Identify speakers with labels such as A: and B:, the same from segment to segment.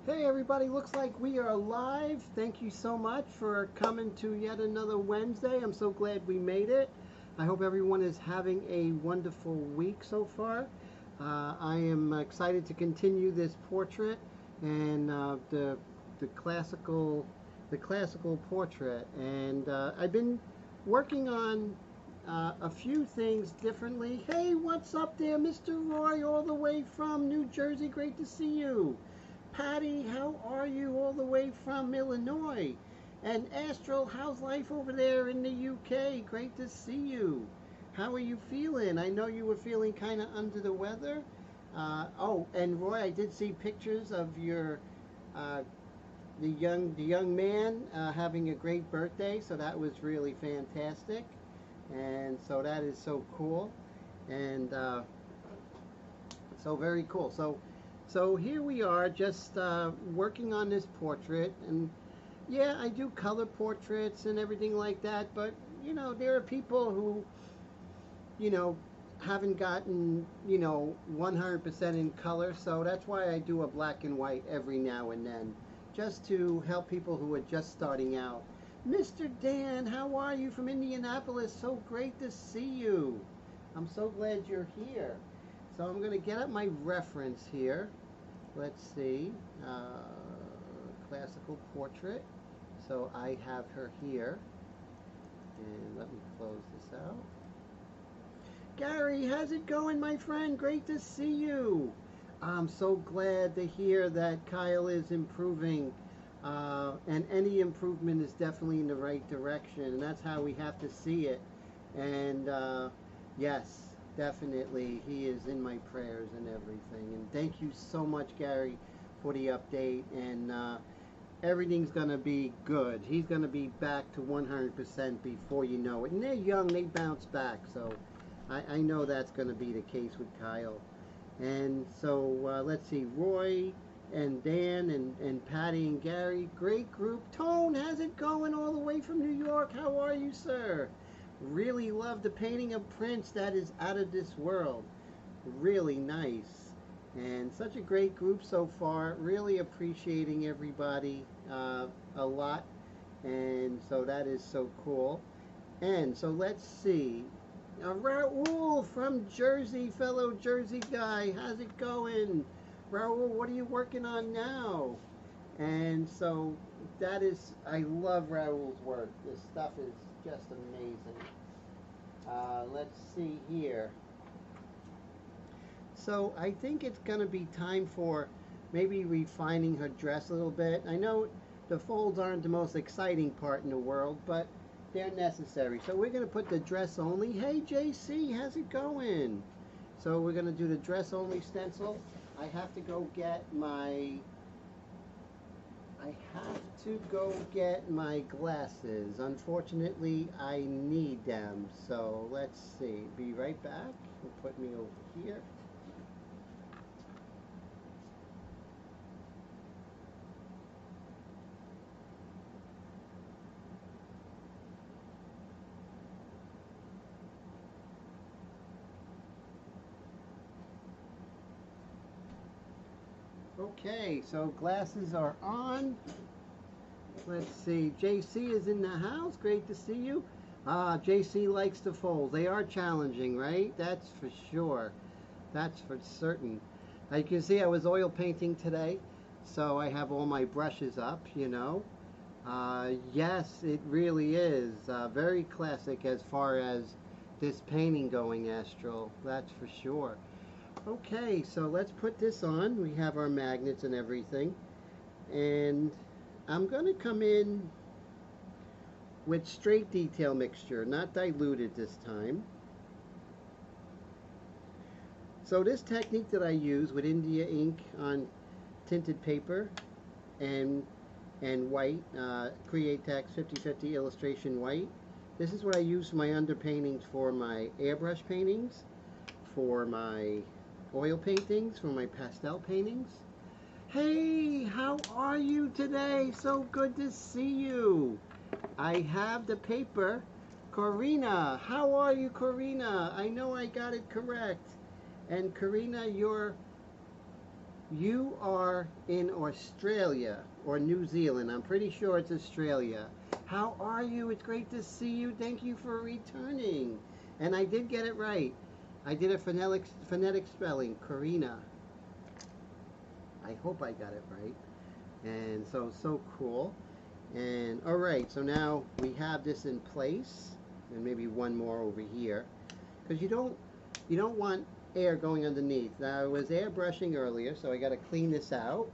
A: Hey everybody, looks like we are live. Thank you so much for coming to yet another Wednesday. I'm so glad we made it. I hope everyone is having a wonderful week so far. I am excited to continue this portrait and the classical portrait. And I've been working on a few things differently. Hey, what's up there, Mr. Roy, all the way from New Jersey? Great to see you. Patty, how are you all the way from Illinois? And Astral, how's life over there in the UK? Great to see you. How are you feeling? I know you were feeling kind of under the weather. Oh, and Roy, I did see pictures of your uh, the young man having a great birthday, so that was really fantastic. And so that is so cool, and so very cool. So here we are, just working on this portrait, and yeah, I do color portraits and everything like that, but there are people who, you know, haven't gotten, 100% in color, so that's why I do a black and white every now and then, just to help people who are just starting out. Mr. Dan, how are you from Indianapolis? So great to see you. I'm so glad you're here. So I'm going to get up my reference here. Let's see, classical portrait. So I have her here, and let me close this out. Gary, how's it going, my friend? Great to see you. I'm so glad to hear that Kyle is improving, and any improvement is definitely in the right direction, and that's how we have to see it. And yes, definitely, he is in my prayers and everything. And thank you so much, Gary, for the update. And everything's going to be good. He's going to be back to 100% before you know it. And they're young, they bounce back. So I know that's going to be the case with Kyle. And so let's see, Roy and Dan and Patty and Gary, great group. Tone, how's it going all the way from New York? How are you, sir? Really love the painting of Prince. That is out of this world. Really nice. And such a great group so far. Really appreciating everybody a lot. And so that is so cool. And so let's see. Raul from Jersey, fellow Jersey guy. How's it going? Raul, what are you working on now? And so that is, I love Raul's work. This stuff is just amazing. Let's see here. So I think it's going to be time for maybe refining her dress a little bit. I know the folds aren't the most exciting part in the world, but they're necessary. So we're going to put the dress only. Hey JC, how's it going? So we're going to do the dress only stencil. I have to go get my glasses. Unfortunately, I need them. So let's see. Be right back. We'll put me over here. Okay, so glasses are on. Let's see, JC is in the house. Great to see you. JC likes to fold. They are challenging, right? That's for sure. That's for certain. You can see I was oil painting today, so I have all my brushes up. Yes, it really is very classic as far as this painting going, Astral. That's for sure. Okay, so let's put this on. We have our magnets and everything. And I'm going to come in with straight detail mixture, not diluted this time. So this technique that I use with India ink on tinted paper and white, Createx 50/50 illustration white. This is what I use for my underpaintings, for my airbrush paintings, for my oil paintings, for my pastel paintings. Hey, how are you today? So good to see you. I have the paper. Corina, how are you, Corina? I know I got it correct. And Corina, You are in Australia or New Zealand. I'm pretty sure it's Australia. How are you? It's great to see you. Thank you for returning. And I did get it right. I did a phonetic spelling, Karina. I hope I got it right. And so cool. And all right, so now we have this in place, and maybe one more over here, because you don't want air going underneath. Now I was airbrushing earlier, so I got to clean this out.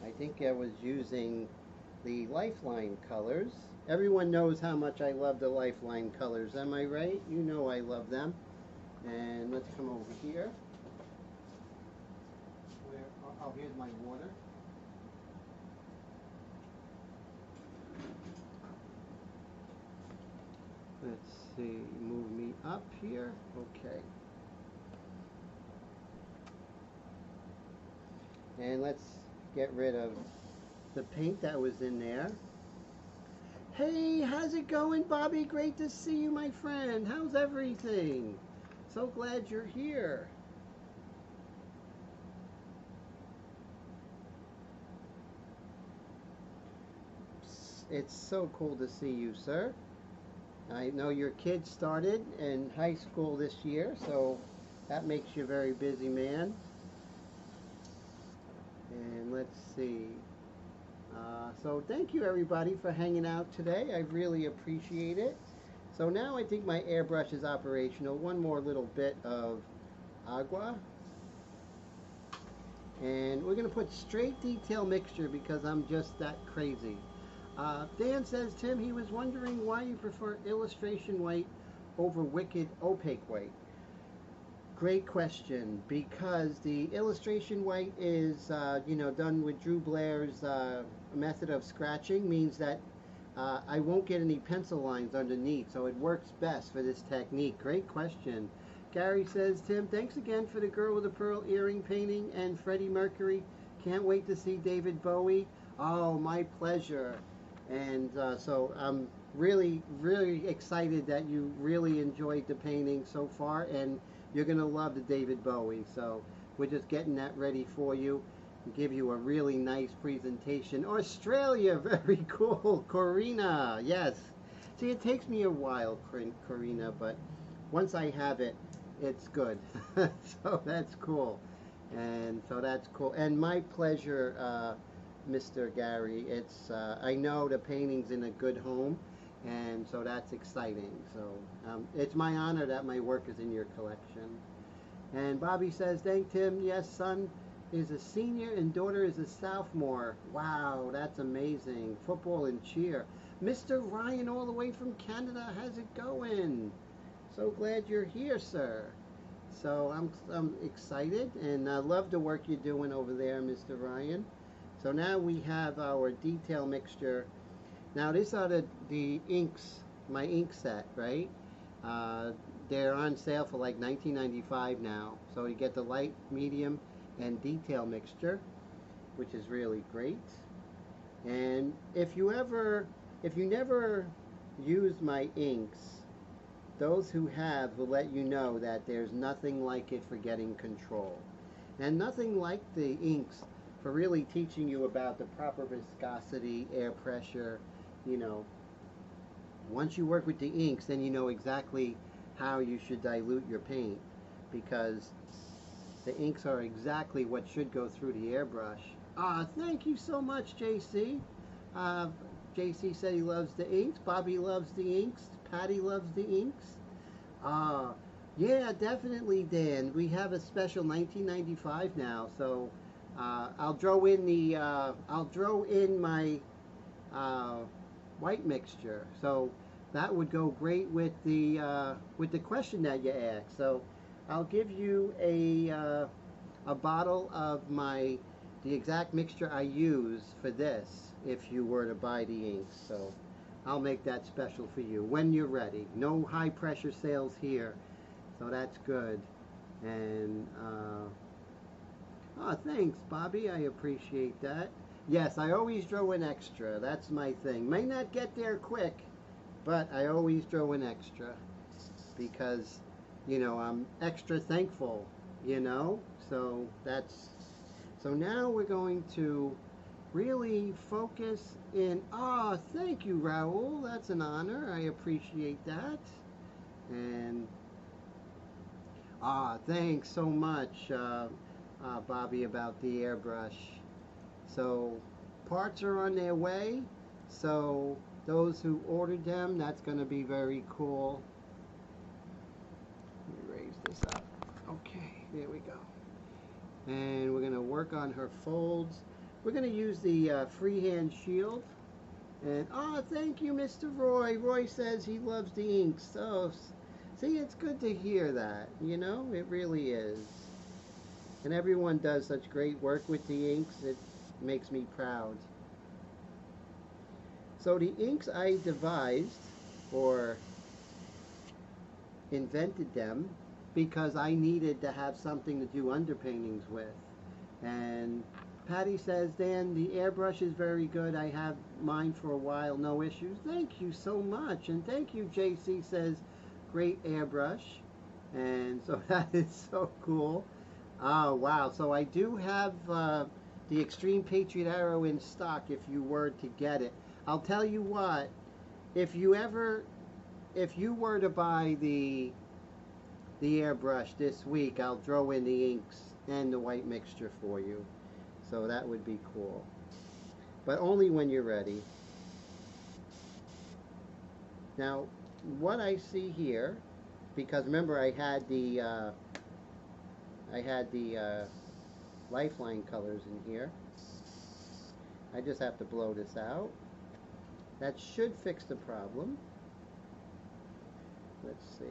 A: I think I was using the Lifeline colors. Everyone knows how much I love the Lifeline colors. Am I right? You know I love them. And let's come over here. Oh, here's my water. Let's see, move me up here. Okay. And let's get rid of the paint that was in there. Hey, how's it going, Bobby? Great to see you, my friend. How's everything? So glad you're here. It's so cool to see you, sir. I know your kids started in high school this year, so that makes you a very busy man. And let's see. So thank you everybody for hanging out today. I really appreciate it. So now I think my airbrush is operational. One more little bit of agua. And we're going to put straight detail mixture because I'm just that crazy. Dan says, Tim, he was wondering why you prefer illustration white over wicked opaque white. Great question, because the illustration white is, done with Drew Blair's method of scratching, means that I won't get any pencil lines underneath, so it works best for this technique. Great question. Gary says, Tim, thanks again for the Girl with the Pearl earring painting and Freddie Mercury. Can't wait to see David Bowie. Oh, my pleasure. And so I'm really, really excited that you really enjoyed the painting so far, and you're going to love the David Bowie. So we're just getting that ready for you and give you a really nice presentation. Australia, very cool. Corina, yes. See, it takes me a while, Corina, but once I have it, it's good. So that's cool. And so that's cool. And my pleasure, Mr. Gary. It's I know the painting's in a good home, and so that's exciting. So it's my honor that my work is in your collection. And Bobby says, thank Tim. Yes, son is a senior and daughter is a sophomore. Wow, that's amazing. Football and cheer. Mr. Ryan all the way from Canada. How's it going? So glad you're here, sir. So I'm excited, and I love the work you're doing over there, Mr. Ryan. So now we have our detail mixture. Now these are the inks, my ink set, right? They're on sale for like $19.95 now. So you get the light, medium, and detail mixture, which is really great. And if you never use my inks, those who have will let you know that there's nothing like it for getting control. And nothing like the inks for really teaching you about the proper viscosity, air pressure, Once you work with the inks, then you know exactly how you should dilute your paint, because the inks are exactly what should go through the airbrush. Thank you so much, JC. JC said he loves the inks. Bobby loves the inks. Patty loves the inks. Yeah, definitely, Dan. We have a special $19.95 now, so I'll draw in my white mixture. So that would go great with the question that you asked. So I'll give you a bottle of the exact mixture I use for this if you were to buy the inks. So I'll make that special for you when you're ready. No high pressure sales here, so that's good. And thanks, Bobby. I appreciate that. Yes, I always throw in extra. That's my thing. May not get there quick, but I always throw in extra because, I'm extra thankful you know. So that's, so now we're going to really focus in. Ah, thank you, Raul. That's an honor. I appreciate that. And thanks so much, Bobby, about the airbrush. So parts are on their way. So those who ordered them, that's going to be very cool. Let me raise this up. Okay, there we go. And we're going to work on her folds. We're going to use the freehand shield. And thank you, Mr. Roy. Roy says he loves the inks. Oh, see, it's good to hear that. You know, it really is. And everyone does such great work with the inks. It makes me proud. So the inks I devised or invented them because I needed to have something to do underpaintings with. And Patty says, Dan, the airbrush is very good. I have mine for a while, no issues. Thank you so much. And thank you, JC says, great airbrush. And so that is so cool. Oh, wow. So I do have the Extreme Patriot Arrow in stock if you were to get it. I'll tell you what, if you were to buy the airbrush this week, I'll throw in the inks and the white mixture for you. So that would be cool. But only when you're ready. Now, what I see here, because remember I had the lifeline colors in here. I just have to blow this out. That should fix the problem. Let's see.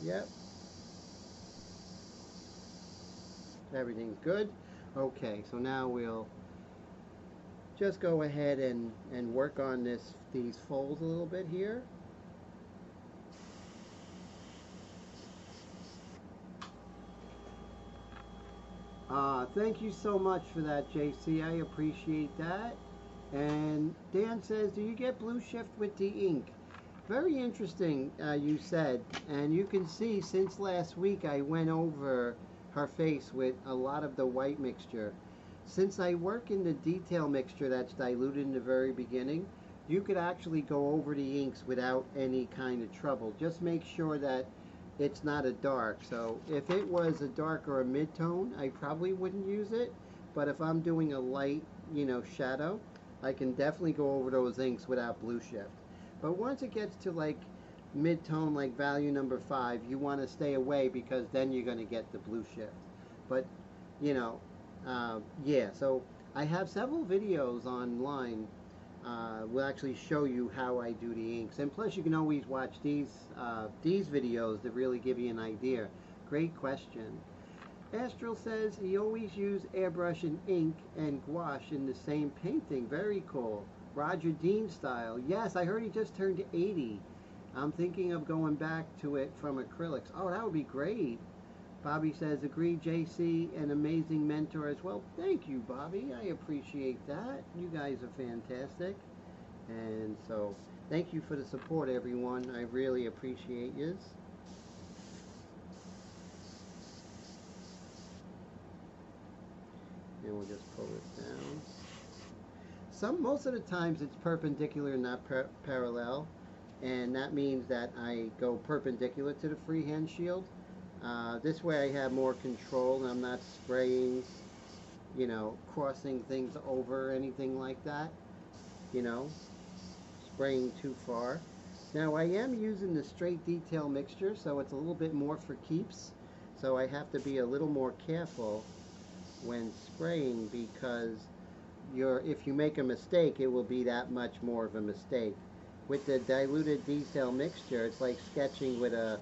A: Yep. Everything's good. Okay, so now we'll just go ahead and work on these folds a little bit here. Thank you so much for that, JC. I appreciate that. And Dan says, do you get blue shift with the ink? Very interesting, you said. And you can see since last week I went over her face with a lot of the white mixture. Since I work in the detail mixture that's diluted in the very beginning, you could actually go over the inks without any kind of trouble. Just make sure that it's not a dark. So if it was a dark or a mid-tone, I probably wouldn't use it. But if I'm doing a light, you know, shadow, I can definitely go over those inks without blue shift. But once it gets to like mid-tone, like value number 5, you want to stay away because then you're going to get the blue shift. But, you know, yeah, so I have several videos online. Will actually show you how I do the inks, and plus you can always watch these videos that really give you an idea. Great question. Astral says he always used airbrush and ink and gouache in the same painting. Very cool. Roger Dean style. Yes, I heard he just turned 80. I'm thinking of going back to it from acrylics. Oh, that would be great. Bobby says, agree, JC, an amazing mentor as well. Thank you, Bobby. I appreciate that. You guys are fantastic. And so, thank you for the support, everyone. I really appreciate yous. And we'll just pull it down. Most of the times it's perpendicular, not parallel. And that means that I go perpendicular to the freehand shield. This way I have more control and I'm not spraying, you know, crossing things over or anything like that, you know, spraying too far. Now I am using the straight detail mixture, so it's a little bit more for keeps. So I have to be a little more careful when spraying because if you make a mistake, it will be that much more of a mistake. With the diluted detail mixture, it's like sketching with a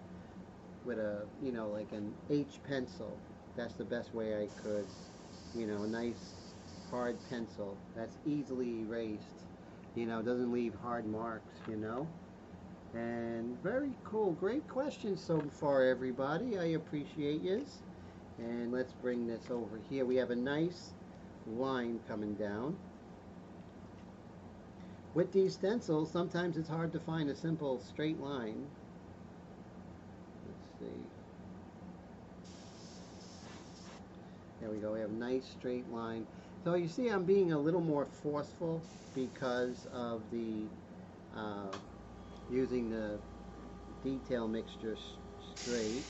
A: you know, like an H pencil. That's the best way I could, you know, a nice hard pencil that's easily erased, you know, doesn't leave hard marks, you know. And very cool, great questions so far, everybody. I appreciate yous. And let's bring this over here. We have a nice line coming down. With these stencils, sometimes it's hard to find a simple straight line. Let's see. There we go. We have a nice straight line. So you see I'm being a little more forceful because of the using the detail mixture straight.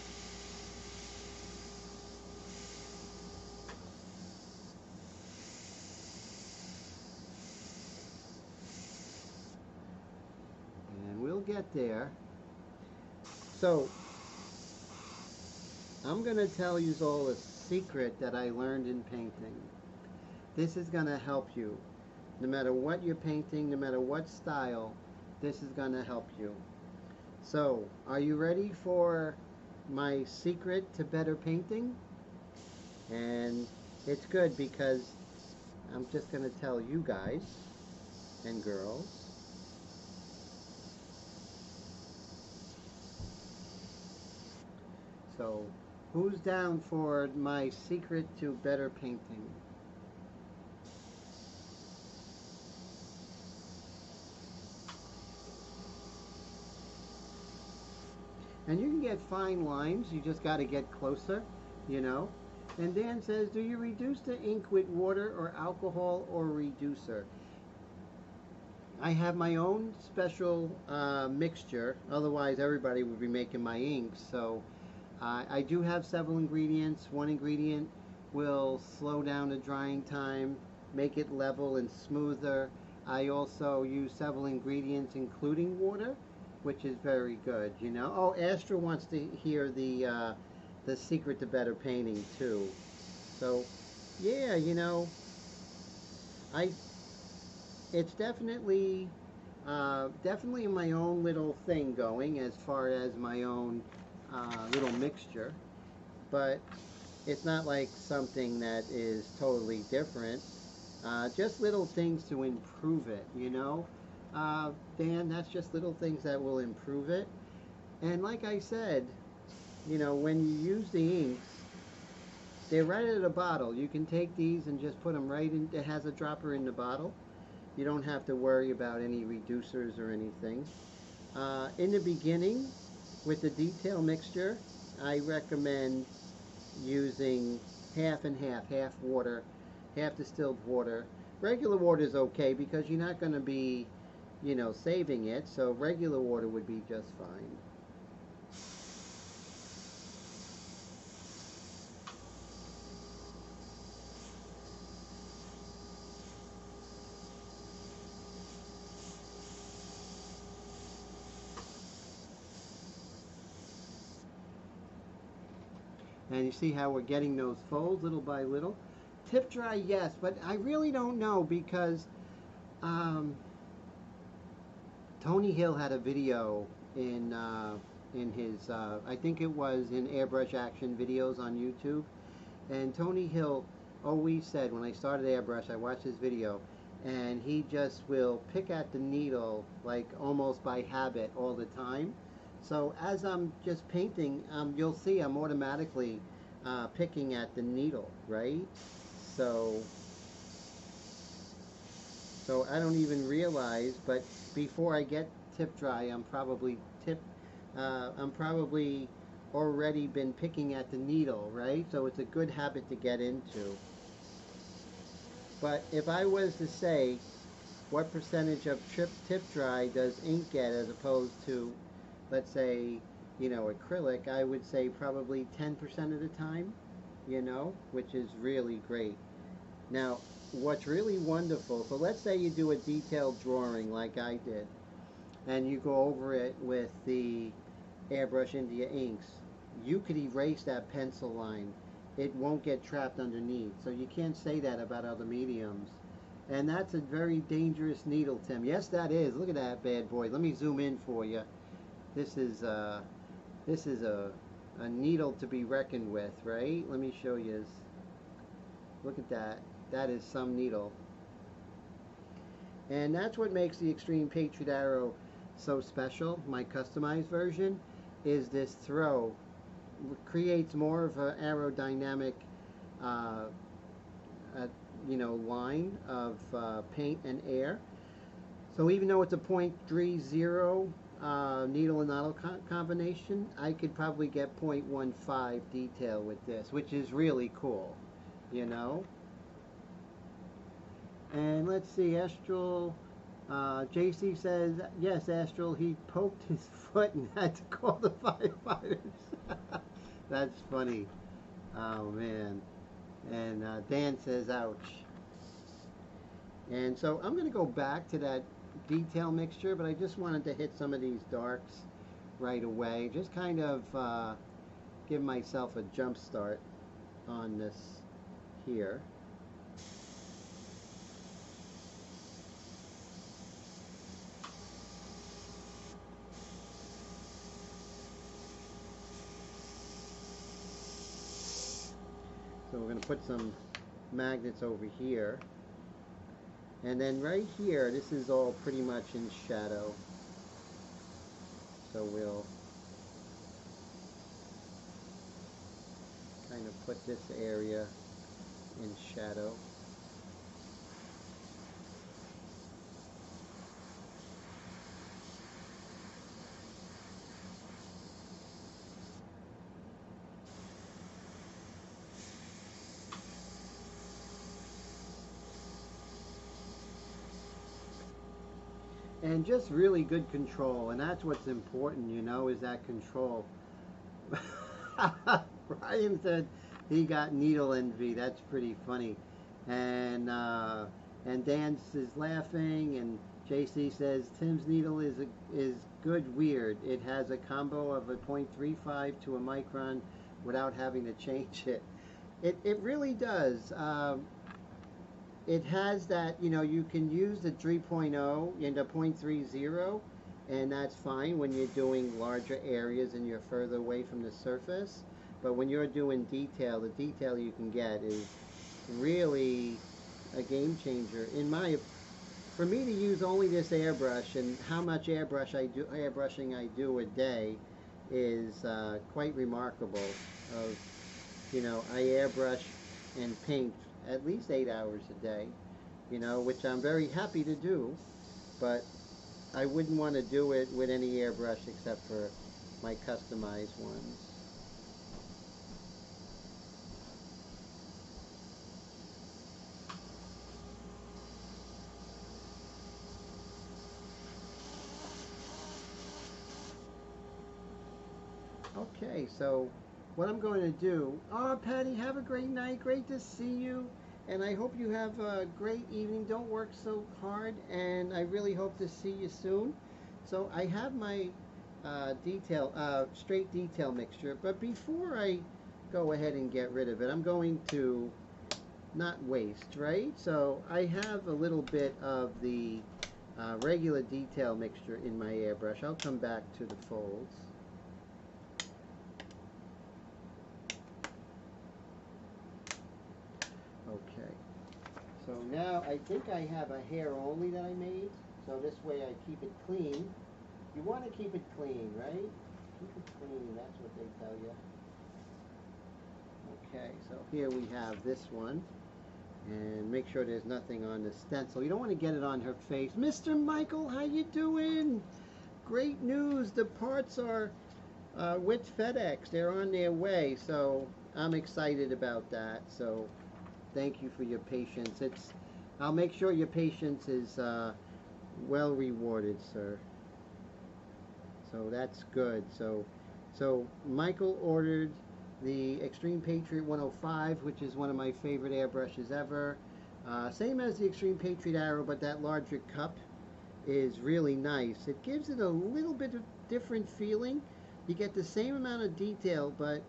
A: And we'll get there. So I'm going to tell you all a secret that I learned in painting. This is going to help you. No matter what you're painting, no matter what style, this is going to help you. So, are you ready for my secret to better painting? And it's good because I'm just going to tell you guys and girls. So, who's down for my secret to better painting? And you can get fine lines, you just got to get closer, you know. And Dan says, do you reduce the ink with water or alcohol or reducer? I have my own special mixture, otherwise everybody would be making my ink. So I do have several ingredients. One ingredient will slow down the drying time, make it level and smoother. I also use several ingredients including water, which is very good, you know. Oh, Astra wants to hear the secret to better painting too. So, yeah, you know, it's definitely my own little thing going as far as my own little mixture, but it's not like something that is totally different. Just little things to improve it, you know. Dan, that's just little things that will improve it. And like I said, you know, when you use the inks, they're right out of the bottle. You can take these and just put them right in. It has a dropper in the bottle. You don't have to worry about any reducers or anything. In the beginning, with the detail mixture, I recommend using half and half, half water, half distilled water. Regular water is okay because you're not going to be, you know, saving it, so regular water would be just fine. And you see how we're getting those folds little by little. Tip dry, yes, but I really don't know because Tony Hill had a video in his, I think it was in Airbrush Action videos on YouTube. And Tony Hill always said, when I started Airbrush, I watched his video, and he just will pick at the needle like almost by habit all the time. So as I'm just painting, you'll see I'm automatically picking at the needle, right? So I don't even realize, but before I get tip dry, I'm probably already been picking at the needle, right? So it's a good habit to get into. But if I was to say, what percentage of tip dry does ink get as opposed to, let's say, you know, acrylic, I would say probably 10% of the time, you know, which is really great. Now, what's really wonderful, so let's say you do a detailed drawing like I did, and you go over it with the Airbrush India inks. You could erase that pencil line. It won't get trapped underneath. So you can't say that about other mediums. And that's a very dangerous needle, Tim. Yes, that is. Look at that bad boy. Let me zoom in for you. This is a needle to be reckoned with, right? Let me show you. Look at that. That is some needle. And that's what makes the Extreme Patriot Arrow so special. My customized version is this throw. creates more of an aerodynamic uh, line of paint and air. So even though it's a .30 needle and nozzle combination, I could probably get .15 detail with this, which is really cool, you know. And let's see, Astral, JC says, yes, Astral, he poked his foot and had to call the firefighters. That's funny. Oh, man. And Dan says, ouch. And so I'm going to go back to that detail mixture, but I just wanted to hit some of these darks right away. Just kind of give myself a jump start on this here. So we're going to put some magnets over here. And then right here, this is all pretty much in shadow. So we'll kind of put this area in shadow. And just really good control, and that's what's important, you know, is that control. Brian said he got needle envy. That's pretty funny. And Dan is laughing, and JC says Tim's needle is good weird. It has a combo of a .35 to a micron without having to change it. It really does. It has that, you know, you can use the 3.0 into .30, and that's fine when you're doing larger areas and you're further away from the surface. But when you're doing detail, the detail you can get is really a game changer. For me to use only this airbrush, and how much airbrushing I do a day is quite remarkable. You know, I airbrush and paint at least 8 hours a day, you know, which I'm very happy to do, but I wouldn't want to do it with any airbrush except for my customized ones. Okay, so what I'm going to do, oh, Patty, have a great night. Great to see you. And I hope you have a great evening. Don't work so hard. And I really hope to see you soon. So I have my straight detail mixture. But before I go ahead and get rid of it, I'm going to not waste, right? So I have a little bit of the regular detail mixture in my airbrush. I'll come back to the folds. Okay, so now I think I have a hair only that I made, so this way I keep it clean. You want to keep it clean, right? Keep it clean, that's what they tell you. Okay, so here we have this one, and make sure there's nothing on the stencil. You don't want to get it on her face. Mr. Michael, how you doing? Great news, the parts are with FedEx. They're on their way, so I'm excited about that. So thank you for your patience. I'll make sure your patience is well rewarded, sir. So that's good. So Michael ordered the Extreme Patriot 105, which is one of my favorite airbrushes ever. Same as the Extreme Patriot Arrow, but that larger cup is really nice. It gives it a little bit of different feeling. You get the same amount of detail, but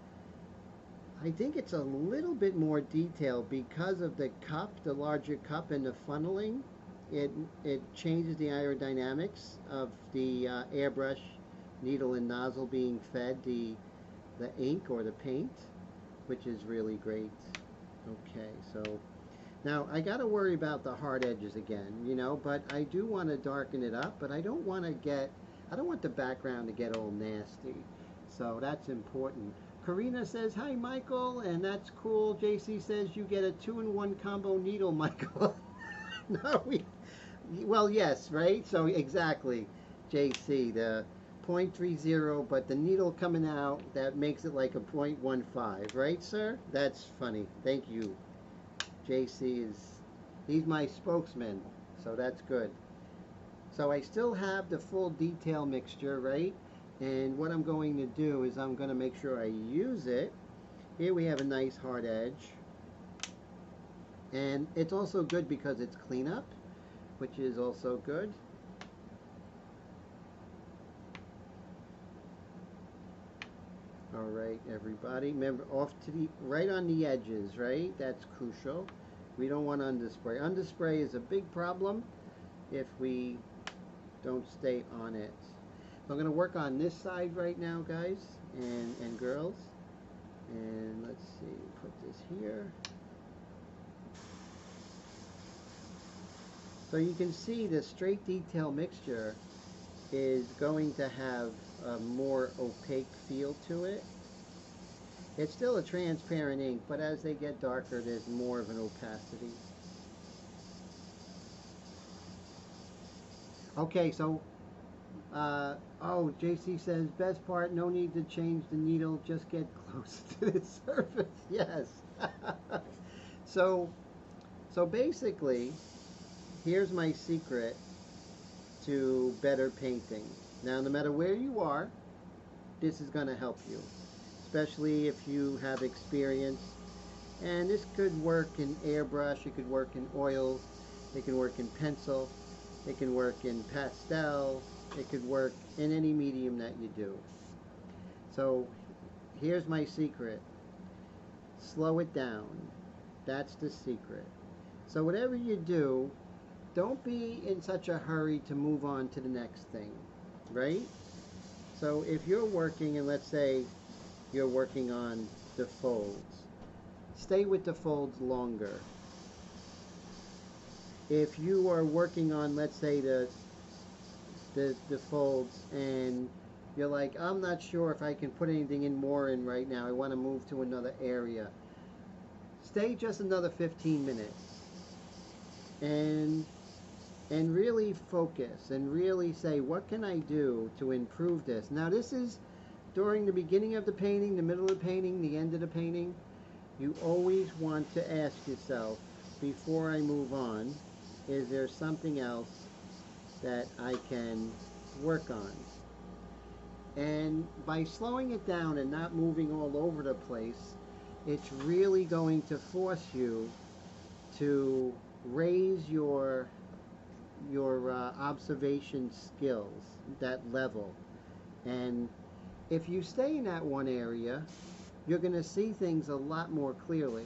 A: I think it's a little bit more detail because of the cup, the larger cup, and the funneling. It changes the aerodynamics of the airbrush needle and nozzle being fed the ink or the paint, which is really great. Okay, so now I got to worry about the hard edges again, you know, but I do want to darken it up, but I don't want the background to get all nasty. So that's important. Karina says, hi, Michael, and that's cool. JC says you get a 2-in-1 combo needle, Michael. No, well, yes, right? So exactly, JC, the 0.30, but the needle coming out, that makes it like a 0.15, right, sir? That's funny. Thank you. JC he's my spokesman, so that's good. So I still have the full detail mixture, right? And what I'm going to do is I'm going to make sure I use it. Here we have a nice hard edge. And it's also good because it's cleanup, which is also good. All right, everybody. Remember, off to the right on the edges, right? That's crucial. We don't want underspray. Underspray is a big problem if we don't stay on it. So I'm going to work on this side right now, guys and girls. And let's see, put this here. So you can see the straight detail mixture is going to have a more opaque feel to it. It's still a transparent ink, but as they get darker, there's more of an opacity. Okay, so, oh, JC says, best part, no need to change the needle, just get close to the surface. Yes. So basically, here's my secret to better painting. Now, no matter where you are, this is going to help you, especially if you have experience. And this could work in airbrush, it could work in oils, it can work in pencil, it can work in pastel, it could work in any medium that you do. So here's my secret. Slow it down. That's the secret. So whatever you do, don't be in such a hurry to move on to the next thing, right? So if you're working, and let's say you're working on the folds, stay with the folds longer. If you are working on, let's say, the folds, and you're like, I'm not sure if I can put anything more in right now, I want to move to another area, stay just another 15 minutes and really focus and really say, what can I do to improve this? Now, this is during the beginning of the painting, the middle of the painting, the end of the painting. You always want to ask yourself, before I move on, is there something else that I can work on? And by slowing it down and not moving all over the place, it's really going to force you to raise your observation skills, that level. And if you stay in that one area, you're going to see things a lot more clearly.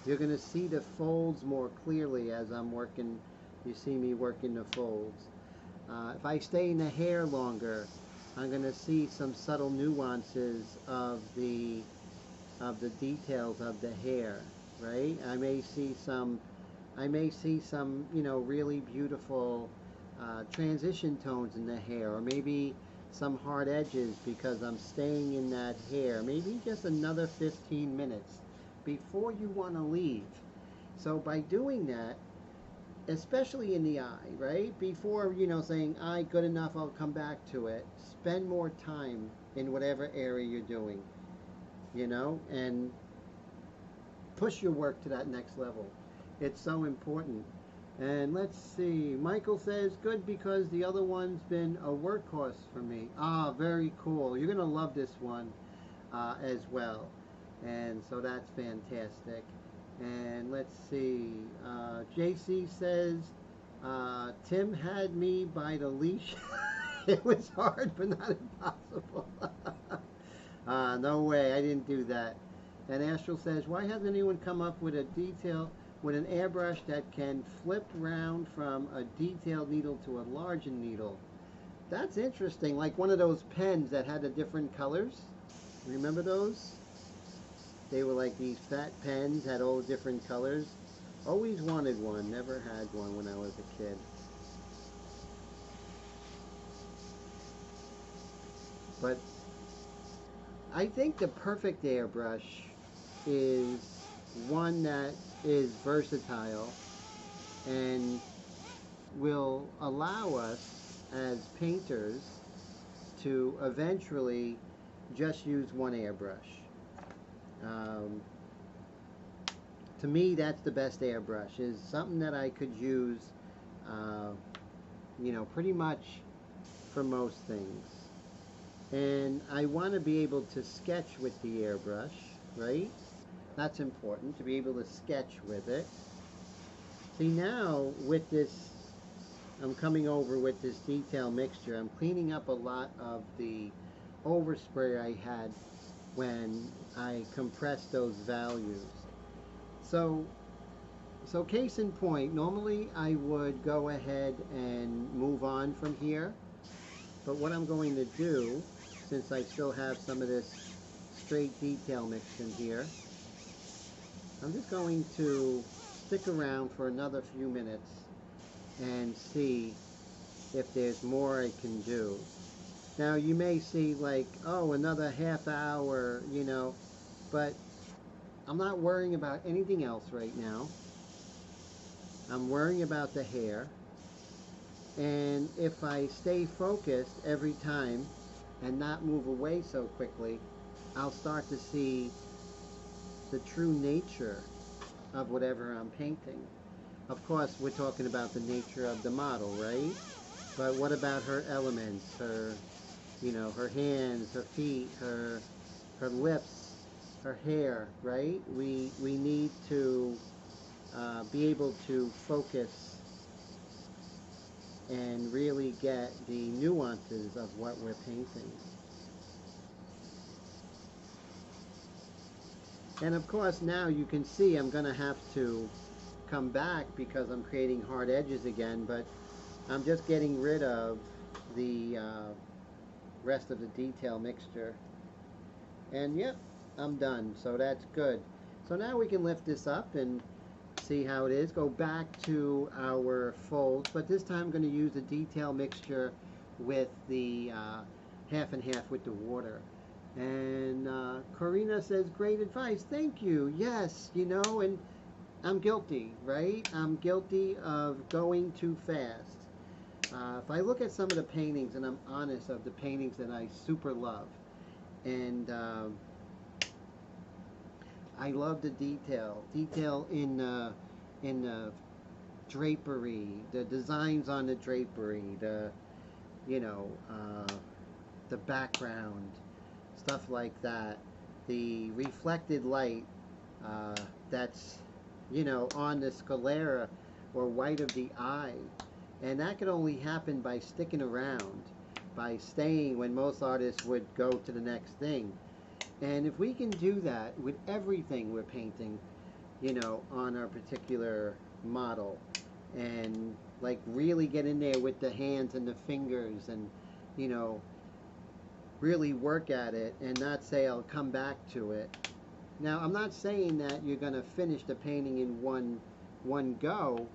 A: You're going to see the folds more clearly as I'm working. You see me working the folds. If I stay in the hair longer, I'm going to see some subtle nuances of the details of the hair, right? I may see some, you know, really beautiful transition tones in the hair, or maybe some hard edges because I'm staying in that hair. Maybe just another 15 minutes before you want to leave. So by doing that, especially in the eye, right? Before, you know, saying, eye, good enough, I'll come back to it. Spend more time in whatever area you're doing, you know, and push your work to that next level. It's so important. And let's see, Michael says, good, because the other one's been a workhorse for me. Ah, very cool. You're going to love this one as well. And so that's fantastic. And let's see, JC says, Tim had me by the leash. It was hard, but not impossible. No way, I didn't do that. And Astral says, why hasn't anyone come up with a detail, with an airbrush that can flip round from a detailed needle to a larger needle? That's interesting, like one of those pens that had the different colors. Remember those? They were like these fat pens, had all different colors. Always wanted one, never had one when I was a kid. But I think the perfect airbrush is one that is versatile and will allow us as painters to eventually just use one airbrush. Um, to me, that's the best airbrush, is something that I could use, uh, pretty much for most things. And I want to be able to sketch with the airbrush, right? That's important, to be able to sketch with it. See, now with this, I'm coming over with this detail mixture. I'm cleaning up a lot of the overspray I had when I compressed those values. So, so case in point, normally I would go ahead and move on from here. But what I'm going to do, since I still have some of this straight detail mixed in here, I'm just going to stick around for another few minutes and see if there's more I can do. Now you may see like, oh, another half hour, but I'm not worrying about anything else right now. I'm worrying about the hair. And if I stay focused every time and not move away so quickly, I'll start to see the true nature of whatever I'm painting. Of course, we're talking about the nature of the model, right? But what about her elements, her hands, her feet, her lips, her hair, right? We need to be able to focus and really get the nuances of what we're painting. And of course now you can see I'm going to have to come back because I'm creating hard edges again, but I'm just getting rid of the rest of the detail mixture. And yep, I'm done, so that's good. So now we can lift this up and see how it is. Go back to our folds, but this time I'm going to use the detail mixture with the half and half with the water. And Corina says, great advice, thank you. Yes, and I'm guilty, right? I'm guilty of going too fast. If I look at some of the paintings, and I'm honest, of the paintings that I super love, and I love the detail in the drapery, the designs on the drapery, the the background, stuff like that, the reflected light that's on the sclera or white of the eye, and that could only happen by sticking around, by staying when most artists would go to the next thing. And if we can do that with everything we're painting, on our particular model, and like really get in there with the hands and the fingers, and really work at it and not say I'll come back to it. Now I'm not saying that you're going to finish the painting in one go,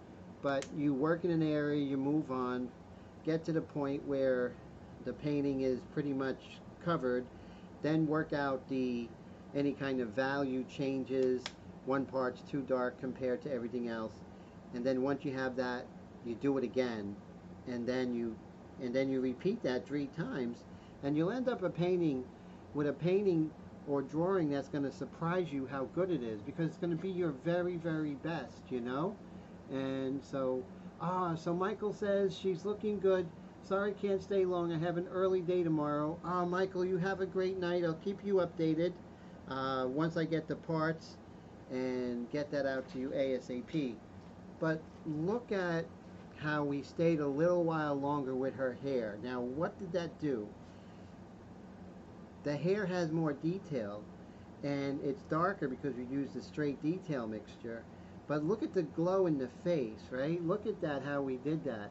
A: but you work in an area, you move on, get to the point where the painting is pretty much covered, then work out any kind of value changes, one part's too dark compared to everything else, and then once you have that, you do it again, and then you repeat that 3 times, and you'll end up with a painting or drawing that's going to surprise you how good it is, because it's going to be your very, very best, And so Michael says she's looking good. Sorry, can't stay long. I have an early day tomorrow. Michael, you have a great night. I'll keep you updated once I get the parts and get that out to you ASAP. But look at how we stayed a little while longer with her hair. Now, what did that do? The hair has more detail, and it's darker because we used the straight detail mixture. But look at the glow in the face, right? Look at that, how we did that.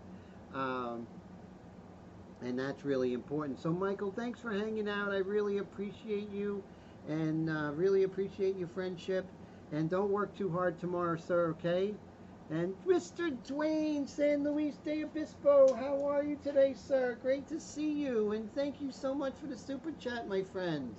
A: And that's really important. So Michael, thanks for hanging out. I really appreciate you, and really appreciate your friendship. And don't work too hard tomorrow, sir, okay? And Mr. Dwayne, San Luis de Obispo, how are you today, sir? Great to see you, and thank you so much for the super chat, my friend.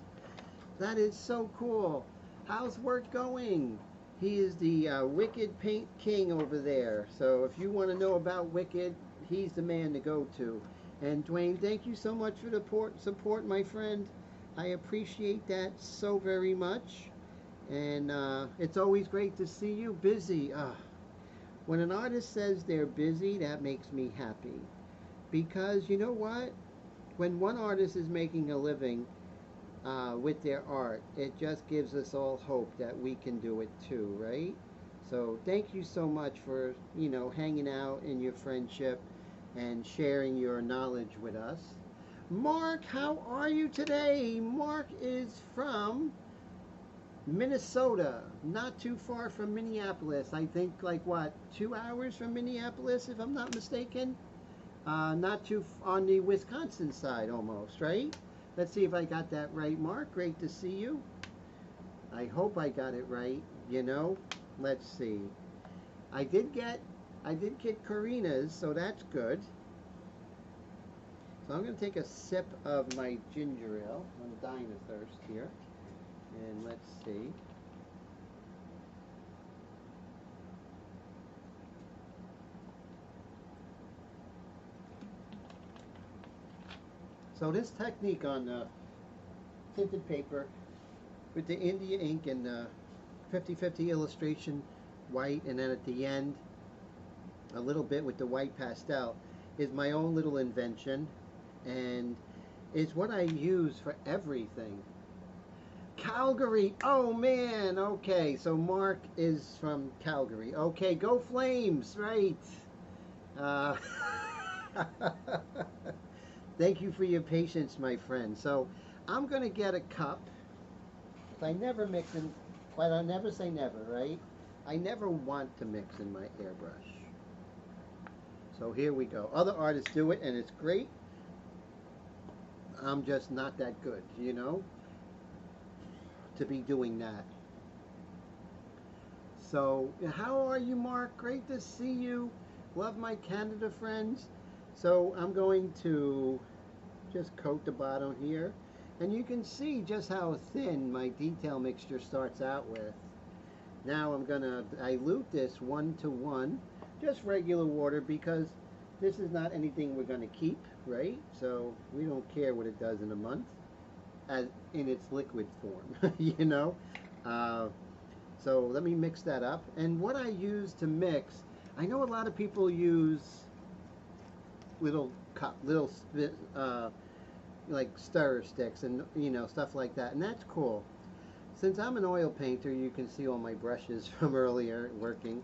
A: That is so cool. How's work going? He is the Wicked Paint King over there. So if you want to know about Wicked, he's the man to go to. And Dwayne, thank you so much for the support, my friend. I appreciate that so very much. And it's always great to see you busy. When an artist says they're busy, that makes me happy. Because you know what? When one artist is making a living with their art, it just gives us all hope that we can do it too, right? So thank you so much for, hanging out in your friendship and sharing your knowledge with us. Mark, how are you today? Mark is from Minnesota, not too far from Minneapolis. I think like what, 2 hours from Minneapolis, if I'm not mistaken. Not too on the Wisconsin side almost, right? Let's see if I got that right, Mark. Great to see you. I hope I got it right. Let's see. I did get Karina's, so that's good. So I'm going to take a sip of my ginger ale. I'm dying of thirst here. And let's see. So this technique on tinted paper with the India ink and 50-50 illustration white, and then at the end a little bit with the white pastel, is my own little invention, and it's what I use for everything. Calgary, oh man, okay, so Mark is from Calgary. Okay, go Flames, right. Uh, Thank you for your patience, my friend. So I'm going to get a cup. I never mix in, but I never say never, right? I never want to mix in my airbrush. So here we go. Other artists do it, and it's great. I'm just not that good, to be doing that. So how are you, Mark? Great to see you. Love my Canada friends. So I'm going to just coat the bottom here, and you can see just how thin my detail mixture starts out with. Now I'm going to dilute this 1:1, just regular water, because this is not anything we're going to keep, right? So we don't care what it does in a month as in its liquid form. So let me mix that up. And what I use to mix, I know a lot of people use little like stirrer sticks and stuff like that, and that's cool. Since I'm an oil painter, you can see all my brushes from earlier working.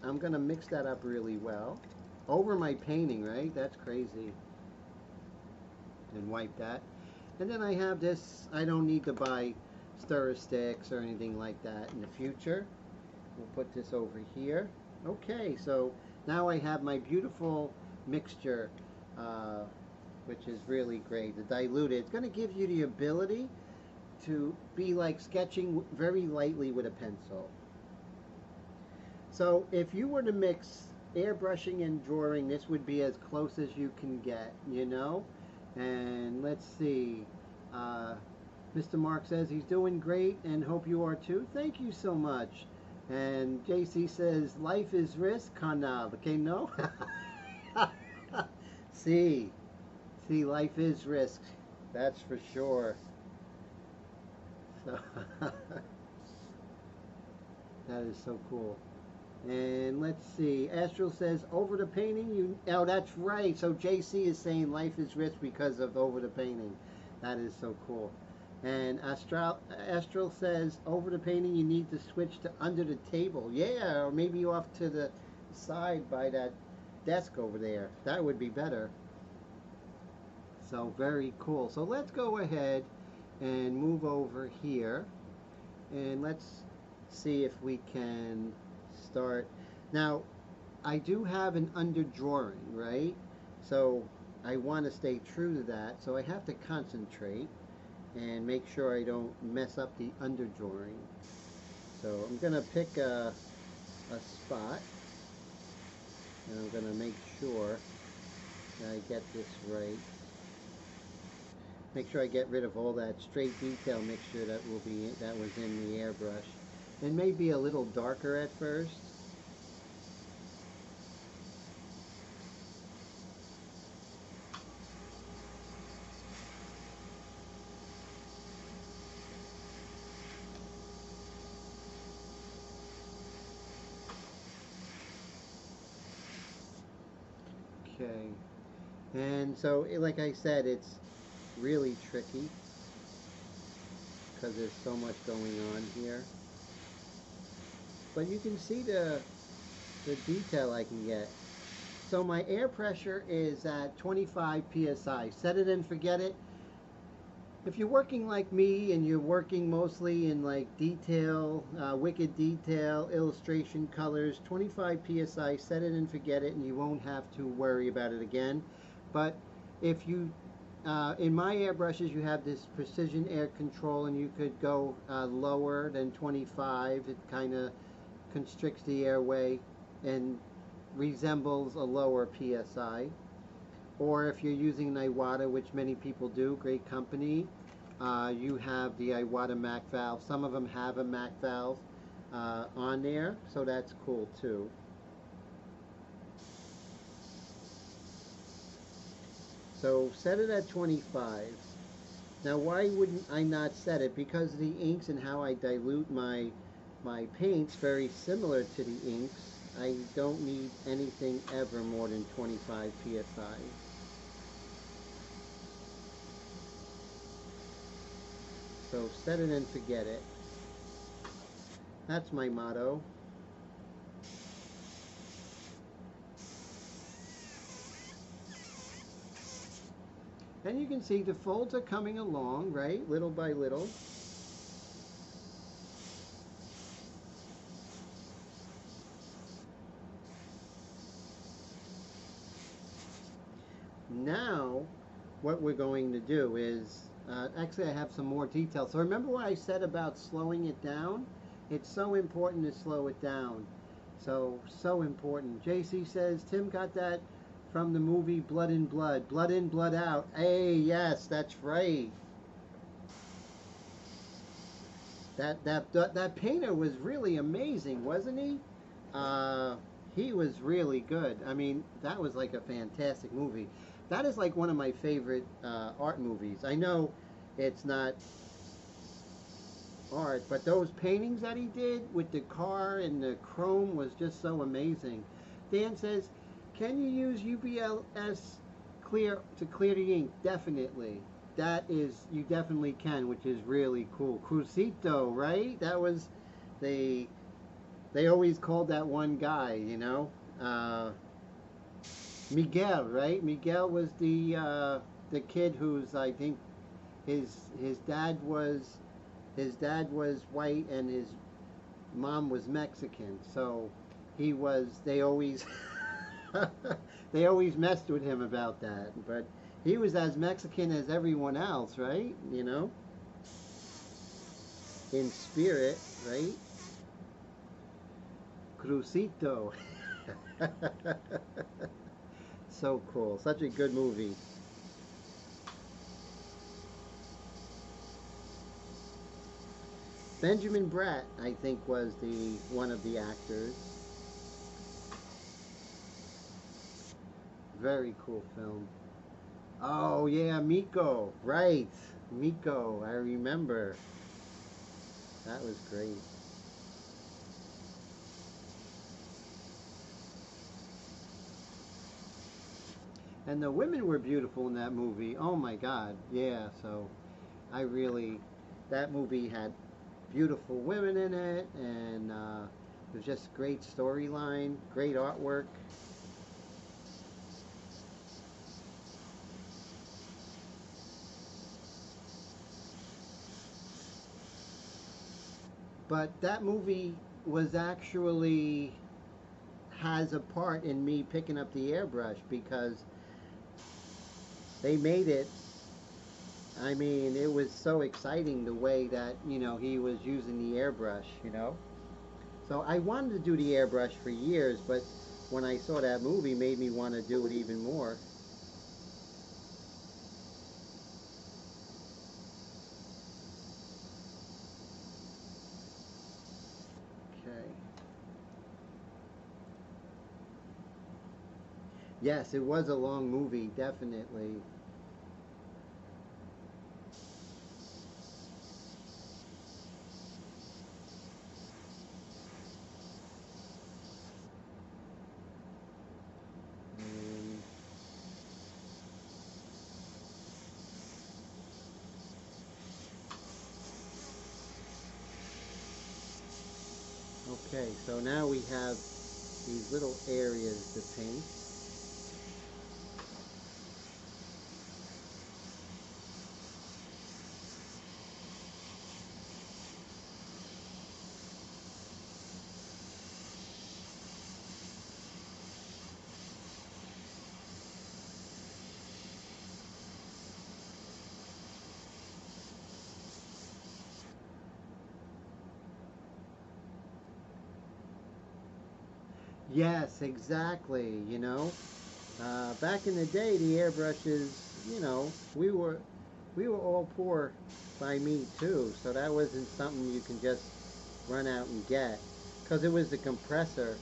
A: I'm gonna mix that up really well over my painting, right? That's crazy. And wipe that. And then I have this. I don't need to buy stirrer sticks or anything like that in the future. We'll put this over here. Okay, so now I have my beautiful mixture, which is really great. The diluted, it's going to give you the ability to be like sketching very lightly with a pencil. So if you were to mix airbrushing and drawing, this would be as close as you can get, And let's see. Mr. Mark says he's doing great and hope you are too. Thank you so much. And JC says life is risk, Kanab. Okay, no? See, life is risk. That's for sure. So that is so cool. And let's see. Astral says over the painting. Oh, that's right. So JC is saying life is risk because of over the painting. That is so cool. And Astral says over the painting you need to switch to under the table. Yeah, or maybe off to the side by that desk over there. That would be better. So very cool. So let's go ahead and move over here, and let's see if we can start. Now I do have an under drawing, right? So I want to stay true to that, so I have to concentrate and make sure I don't mess up the under drawing. So I'm gonna pick a spot, and I'm gonna make sure that I get this right. Make sure I get rid of all that straight detail mixture that was in the airbrush. It may be a little darker at first. Okay. And so, like I said, it's really tricky because there's so much going on here. But you can see the detail I can get. So my air pressure is at 25 psi. Set it and forget it. If you're working like me and you're working mostly in like detail, wicked detail, illustration, colors, 25 psi, set it and forget it, and you won't have to worry about it again. But if you, in my airbrushes, you have this precision air control, and you could go lower than 25. It kind of constricts the airway and resembles a lower psi. Or if you're using an Iwata, which many people do, great company, you have the Iwata Mac valve. Some of them have a Mac valve on there, so that's cool too. So set it at 25. Now why wouldn't I not set it? Because the inks and how I dilute my paints very similar to the inks. I don't need anything ever more than 25 psi. So set it and forget it. That's my motto. And you can see the folds are coming along, right? Little by little. Now, what we're going to do is, actually I have some more details. So remember what I said about slowing it down? It's so important to slow it down. So important. JC says, Tim got that from the movie Blood in Blood. Blood in, Blood out. Hey, yes, that's right. That painter was really amazing, wasn't he? He was really good. I mean, that was like a fantastic movie. That is like one of my favorite art movies. I know it's not art, but those paintings that he did with the car and the chrome was just so amazing. Dan says, can you use UBLS clear to clear the ink? Definitely. That is, you definitely can, which is really cool. Crucito, right? That was, they always called that one guy, you know? Miguel, right? Miguel was the kid who's, I think, his dad was white and his mom was Mexican. So he was, they always they always messed with him about that. But he was as Mexican as everyone else, right? You know? In spirit, right? Crucito. So cool. Such a good movie. Benjamin Bratt, I think, was one of the actors. Very cool film. Oh yeah, Miko. Right. Miko, I remember. That was great. And the women were beautiful in that movie. Oh my God. Yeah, so I really, that movie had beautiful women in it, and it was just great storyline, great artwork. But that movie was actually has a part in me picking up the airbrush because they made it. I mean, it was so exciting the way that, you know, he was using the airbrush, you know. So I wanted to do the airbrush for years, but when I saw that movie, it made me want to do it even more. Yes, it was a long movie, definitely. And, okay, so now we have these little areas to paint. Yes, exactly. Back in the day, the airbrushes, you know, we were all poor by me too, so that wasn't something you can just run out and get, because it was the compressor.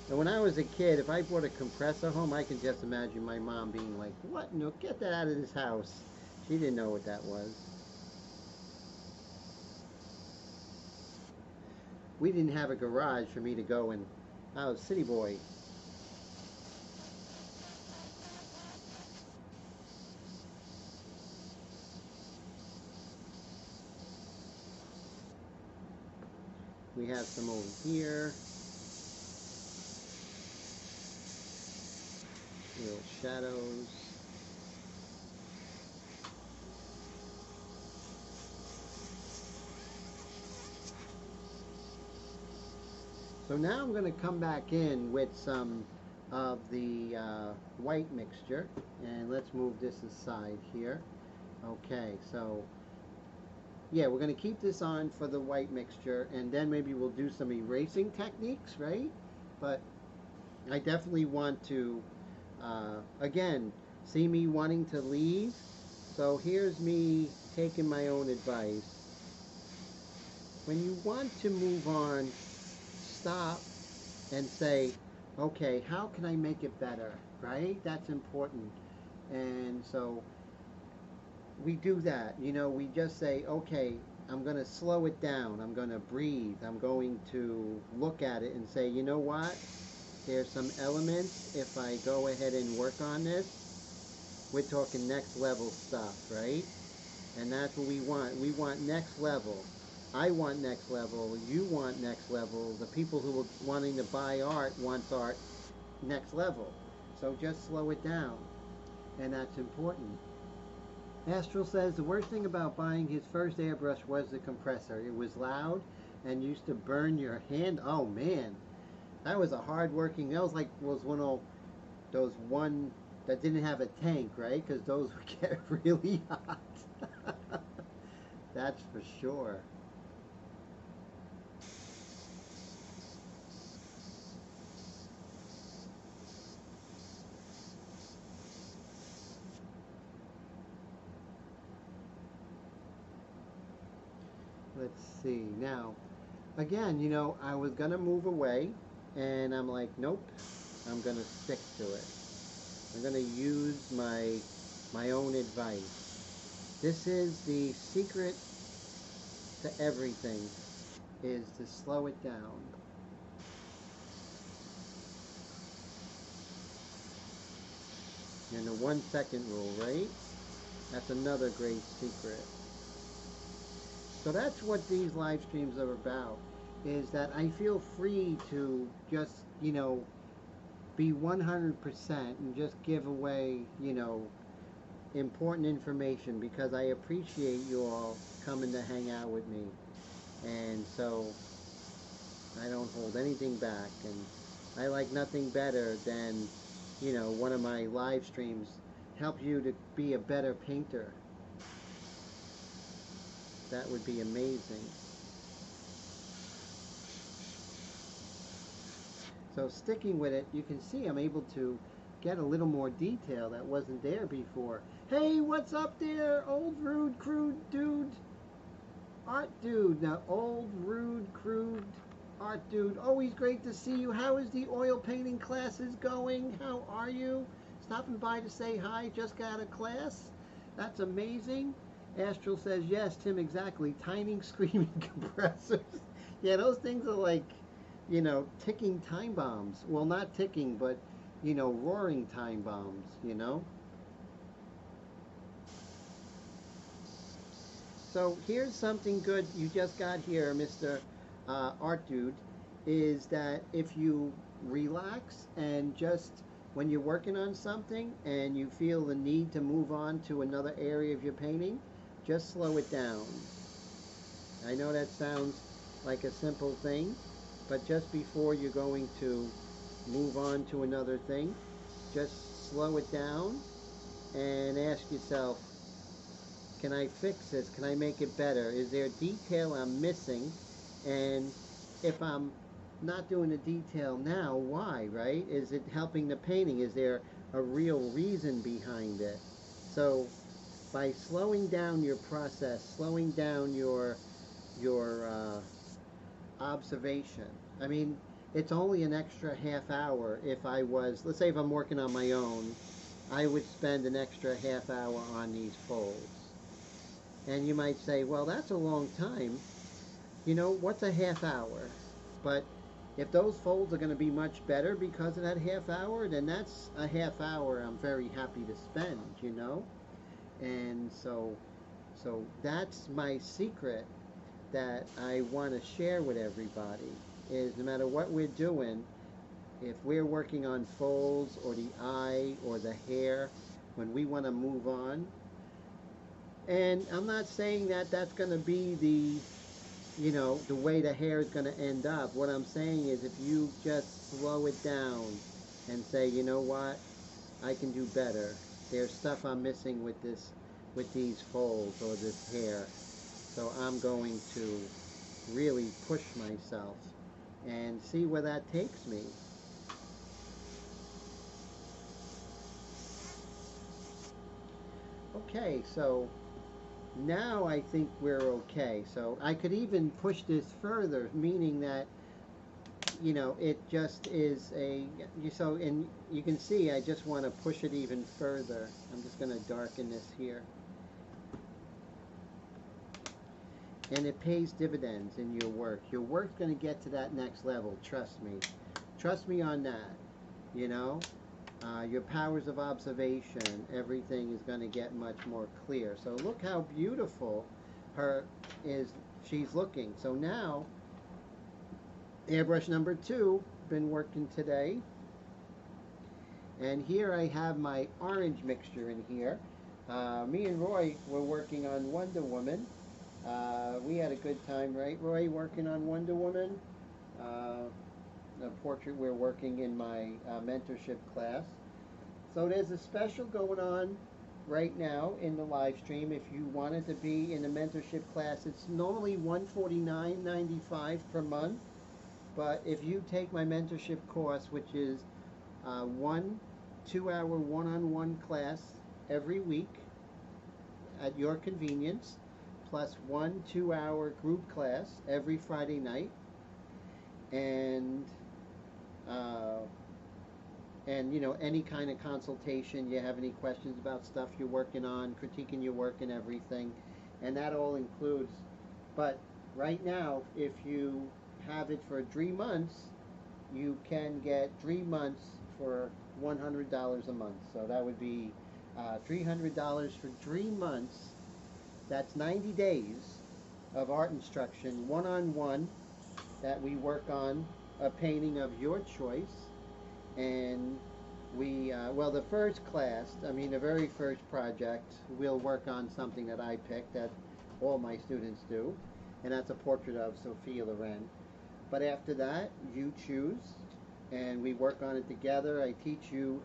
A: And when I was a kid, if I brought a compressor home, I can just imagine my mom being like, "What? No, get that out of this house." She didn't know what that was. We didn't have a garage for me to go and, I was city boy. We have some over here, little shadows. So now I'm going to come back in with some of the white mixture, and let's move this aside here. Okay, so yeah, we're going to keep this on for the white mixture, and then maybe we'll do some erasing techniques, right? But I definitely want to, again, see me wanting to leave. So here's me taking my own advice. When you want to move on, stop and say, okay, how can I make it better, right? That's important. And so we do that. We just say, okay, I'm going to slow it down. I'm going to breathe. I'm going to look at it and say, you know what? There's some elements. If I go ahead and work on this, we're talking next level stuff, right? And that's what we want. We want next level. I want next level. You want next level. The people who are wanting to buy art wants art next level. So just slow it down. And that's important. Astral says the worst thing about buying his first airbrush was the compressor. It was loud and used to burn your hand. Oh man, that was a hard working. That was one of those one that didn't have a tank, right? Because those would get really hot. That's for sure. Let's see. Now, again, I was going to move away, and I'm like, nope, I'm going to stick to it. I'm going to use my own advice. This is the secret to everything, is to slow it down. And the 1 second rule, right? That's another great secret. So that's what these live streams are about, is that I feel free to just, be 100% and just give away, important information, because I appreciate you all coming to hang out with me. And so I don't hold anything back. And I like nothing better than, one of my live streams help you to be a better painter. That would be amazing. So sticking with it, you can see I'm able to get a little more detail that wasn't there before. Hey, what's up there, old rude crude dude? Art dude. Now, old rude crude art dude. Always great to see you. How is the oil painting classes going? How are you? stopping by to say hi. Just got out of class. That's amazing. Astral says, yes, Tim, exactly. Tiny screaming compressors. Yeah, those things are like, ticking time bombs. Well, not ticking, but, roaring time bombs, So here's something good you just got here, Mr. Art Dude, is that if you relax and just when you're working on something and you feel the need to move on to another area of your painting, just slow it down. I know that sounds like a simple thing, but just before you're going to move on to another thing, just slow it down and ask yourself, can I fix this? Can I make it better? Is there a detail I'm missing? And if I'm not doing the detail now, why, right? Is it helping the painting? Is there a real reason behind it? So by slowing down your process, slowing down your observation. I mean, it's only an extra half hour if I was, let's say if I'm working on my own, I would spend an extra half hour on these folds. And you might say, well, that's a long time. What's a half hour? But if those folds are going to be much better because of that half hour, then that's a half hour I'm very happy to spend. And so that's my secret that I want to share with everybody is no matter what we're doing, if we're working on folds or the eye or the hair, when we want to move on, and I'm not saying that that's going to be the way the hair is going to end up. What I'm saying is if you just slow it down and say, you know what, I can do better. There's stuff I'm missing with these folds or this hair. So I'm going to really push myself and see where that takes me. Okay, so now I think we're okay. So I could even push this further, meaning that, it just is and you can see I just want to push it even further. I'm just going to darken this here. And it pays dividends in your work. Your work's going to get to that next level, trust me. Trust me on that, your powers of observation, everything is going to get much more clear. So look how beautiful she's looking. So now, airbrush number 2, been working today. And here I have my orange mixture in here. Me and Roy were working on Wonder Woman. We had a good time, right, Roy, working on Wonder Woman? The portrait we're working in my mentorship class. So there's a special going on right now in the live stream. If you wanted to be in the mentorship class, it's normally $149.95 per month. But if you take my mentorship course, which is 1 2-hour one-on-one class every week at your convenience, plus 1 2-hour group class every Friday night, and any kind of consultation, you have any questions about stuff you're working on, critiquing your work and everything, and that all includes. But right now, if you have it for 3 months, you can get 3 months for $100 a month. So that would be $300 for 3 months. That's 90 days of art instruction, one-on-one, that we work on a painting of your choice. And we, the first class, the very first project, we'll work on something that I picked, that all my students do, and that's a portrait of Sophia Loren. But after that, you choose, and we work on it together. I teach you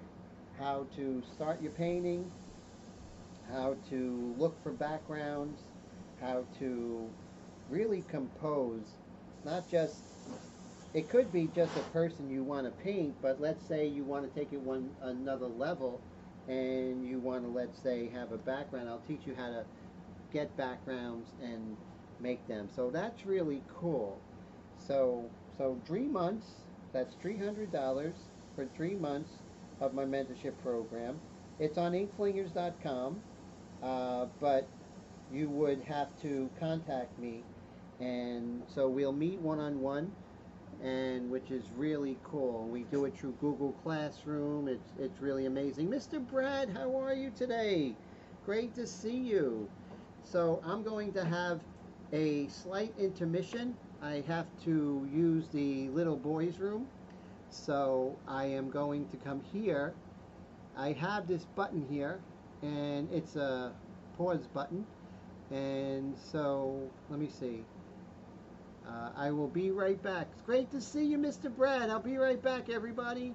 A: how to start your painting, how to look for backgrounds, how to really compose, not just, it could be just a person you want to paint, but let's say you want to take it another level and you want to, let's say, have a background. I'll teach you how to get backgrounds and make them. So that's really cool. So 3 months, that's $300 for 3 months of my mentorship program. It's on inkflingers.com, but you would have to contact me, and so we'll meet one-on-one, and which is really cool. We do it through Google Classroom. It's really amazing. Mr. Brad, how are you today? Great to see you. So I'm going to have a slight intermission. I have to use the little boys' room, so I am going to come here. I have this button here, and it's a pause button, and so let me see. I will be right back. It's great to see you, Mr. Brad. I'll be right back, everybody.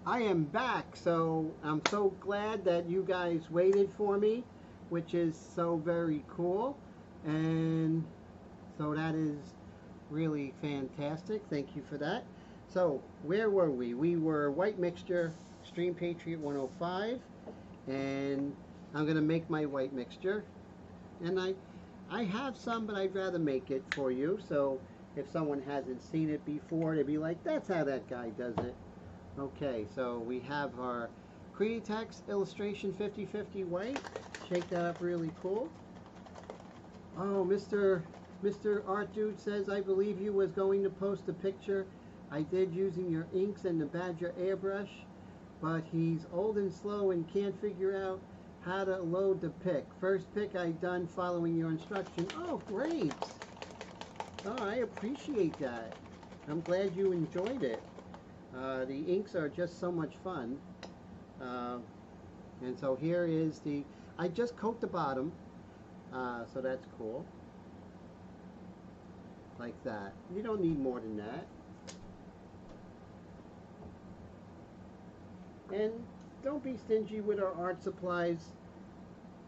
A: I am back, so I'm so glad that you guys waited for me, which is so very cool. And so that is really fantastic. Thank you for that. So, where were we? We were white mixture, Extreme Patriot 105, and I'm going to make my white mixture. And I have some, but I'd rather make it for you. So, if someone hasn't seen it before, they'd be like, that's how that guy does it. Okay, so we have our Createx Illustration 50/50 white. Shake that up really cool. Oh, Mr. Art Dude says, I believe you was going to post a picture I did using your inks and the Badger airbrush, but he's old and slow and can't figure out how to load the pick. First pick I done following your instruction. Oh, great. Oh, I appreciate that. I'm glad you enjoyed it. The inks are just so much fun. And so here is the, I just coat the bottom, So that's cool. Like that. You don't need more than that. And don't be stingy with our art supplies.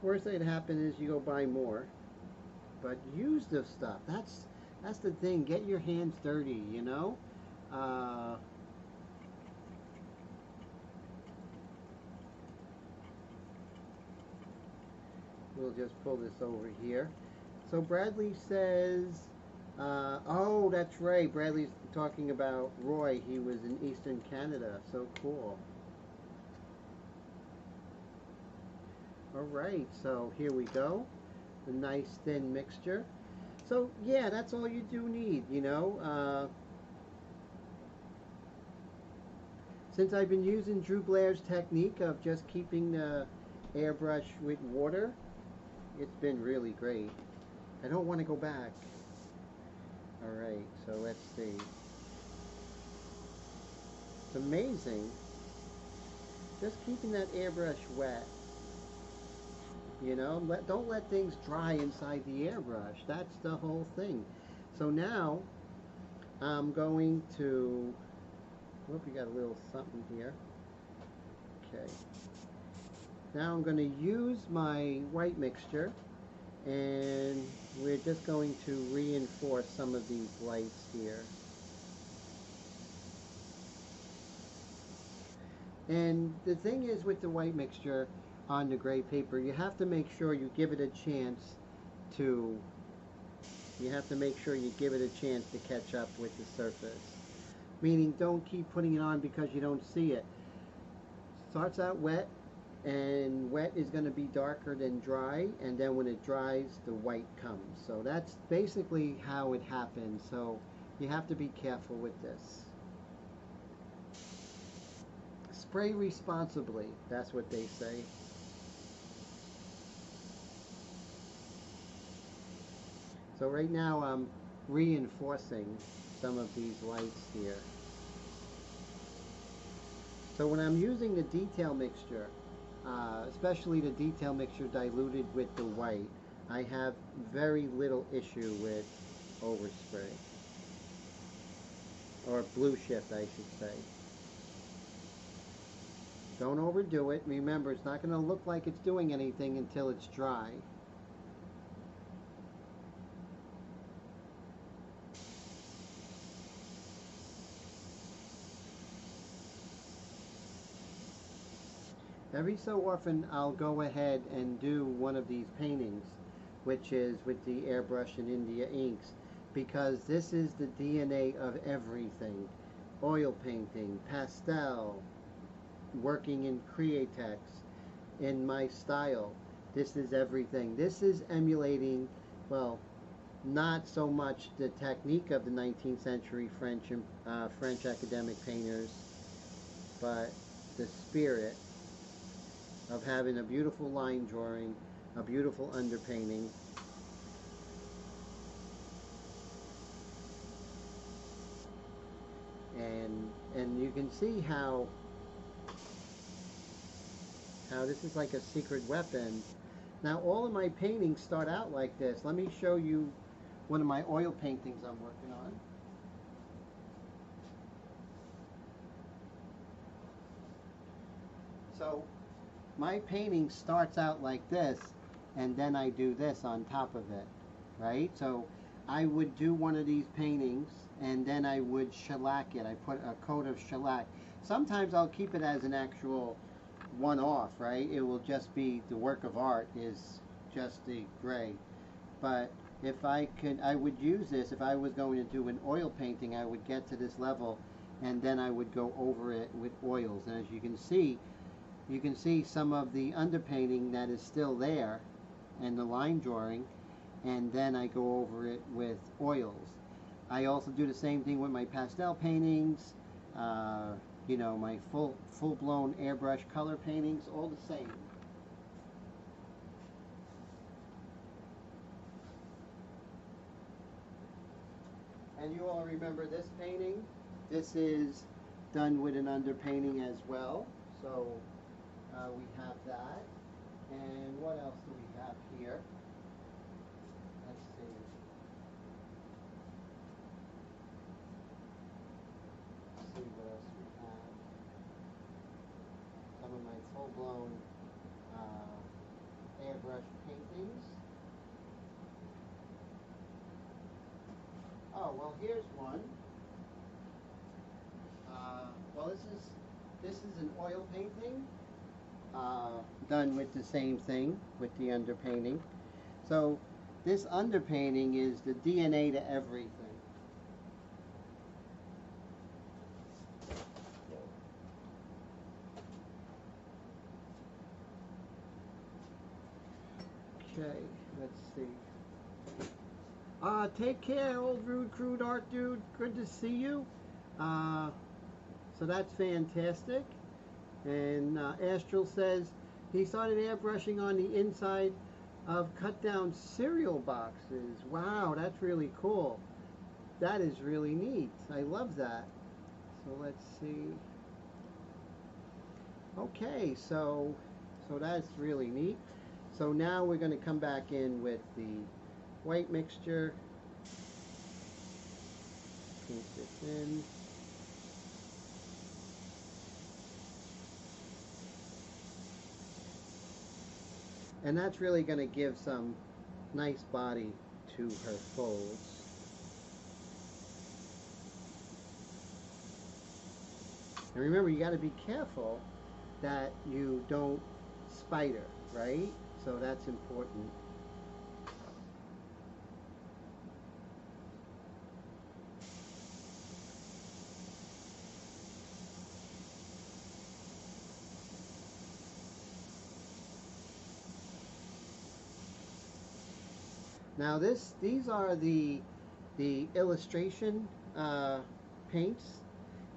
A: Worst that happen is you go buy more. But use the stuff. That's the thing. Get your hands dirty, you know? Uh, we'll just pull this over here. So Bradley says, oh, that's right. Bradley's talking about Roy. He was in Eastern Canada. So cool. All right, so here we go. The nice thin mixture. So yeah, that's all you do need, you know. Since I've been using Drew Blair's technique of just keeping the airbrush with water, it's been really great. I don't want to go back. All right, so let's see. It's amazing. Just keeping that airbrush wet. You know, don't let things dry inside the airbrush. That's the whole thing. So now I'm going to, whoop, you got a little something here. Okay. Now I'm going to use my white mixture, and we're just going to reinforce some of these lights here. And the thing is with the white mixture on the gray paper, you have to make sure you give it a chance to catch up with the surface. Meaning, don't keep putting it on because you don't see it. Starts out wet, and wet is going to be darker than dry, and then when it dries, the white comes. So that's basically how it happens. So you have to be careful with this. Spray responsibly, that's what they say. So right now I'm reinforcing some of these lights here. So when I'm using the detail mixture, especially the detail mixture diluted with the white, I have very little issue with overspray. Or blue shift, I should say. Don't overdo it. Remember, it's not going to look like it's doing anything until it's dry. Every so often I'll go ahead and do one of these paintings, which is with the Airbrush and India inks, because this is the DNA of everything. Oil painting, pastel, working in Createx, in my style. This is everything. This is emulating, well, not so much the technique of the 19th century French academic painters, but the spirit of having a beautiful line drawing, a beautiful underpainting. And you can see how this is like a secret weapon. Now all of my paintings start out like this. Let me show you one of my oil paintings I'm working on. So my painting starts out like this, and then I do this on top of it, right? So I would do one of these paintings, and then I would shellac it. I put a coat of shellac. Sometimes I'll keep it as an actual one-off, right? It will just be the work of art is just the gray. But if I could, I would use this. If I was going to do an oil painting, I would get to this level, and then I would go over it with oils. And as you can see some of the underpainting that is still there, and the line drawing, and then I go over it with oils. I also do the same thing with my pastel paintings, you know, my full-blown airbrush color paintings, all the same. And you all remember this painting? This is done with an underpainting as well. So we have that. And what else do we have here? full-blown airbrush paintings. Oh, well, here's one. Well, this is an oil painting done with the same thing, with the underpainting. So this underpainting is the DNA to everything. Okay, let's see. Take care, old rude crude art dude. Good to see you. So that's fantastic. And Astral says he started airbrushing on the inside of cut down cereal boxes. Wow, that's really cool. That is really neat. I love that. So let's see. Okay, so that's really neat. So now we're going to come back in with the white mixture. Paint this in. And that's really going to give some nice body to her folds. And remember, you got to be careful that you don't spider, right? So that's important. Now these are the illustration paints,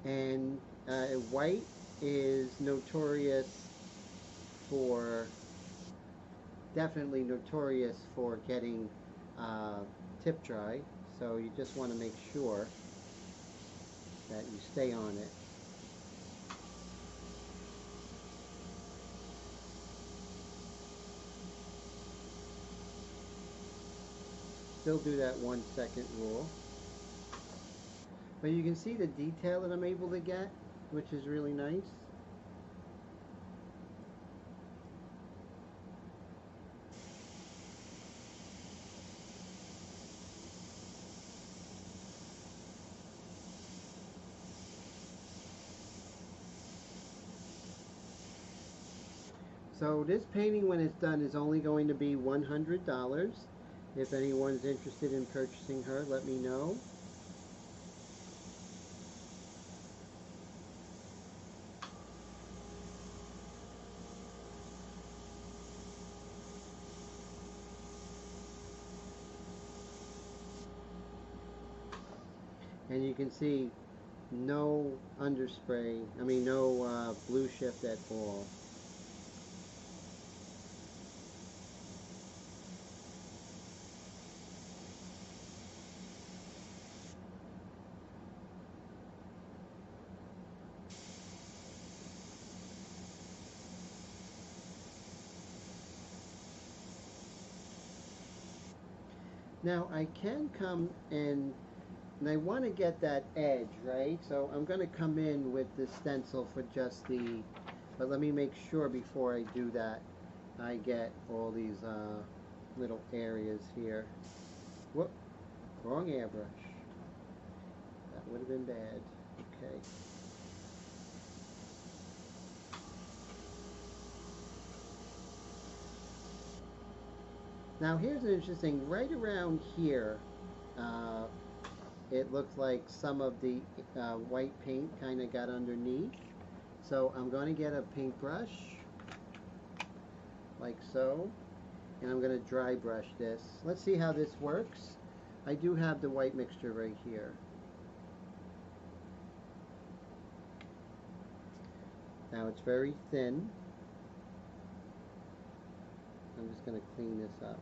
A: and white is notorious for, definitely notorious for getting tip dry. So you just want to make sure that you stay on it. Still do that 1 second rule. But you can see the detail that I'm able to get, which is really nice. So this painting, when it's done, is only going to be $100. If anyone's interested in purchasing her, let me know. And you can see no underspray, no blue shift at all. Now I can come in, and I want to get that edge, right? So I'm going to come in with the stencil for just the, but let me make sure before I do that, I get all these little areas here. Whoop, wrong airbrush. That would have been bad. Okay. Now here's an interesting, right around here, it looks like some of the white paint kind of got underneath. So I'm going to get a paintbrush, like so, and I'm going to dry brush this. Let's see how this works. I do have the white mixture right here. Now it's very thin. I'm just going to clean this up.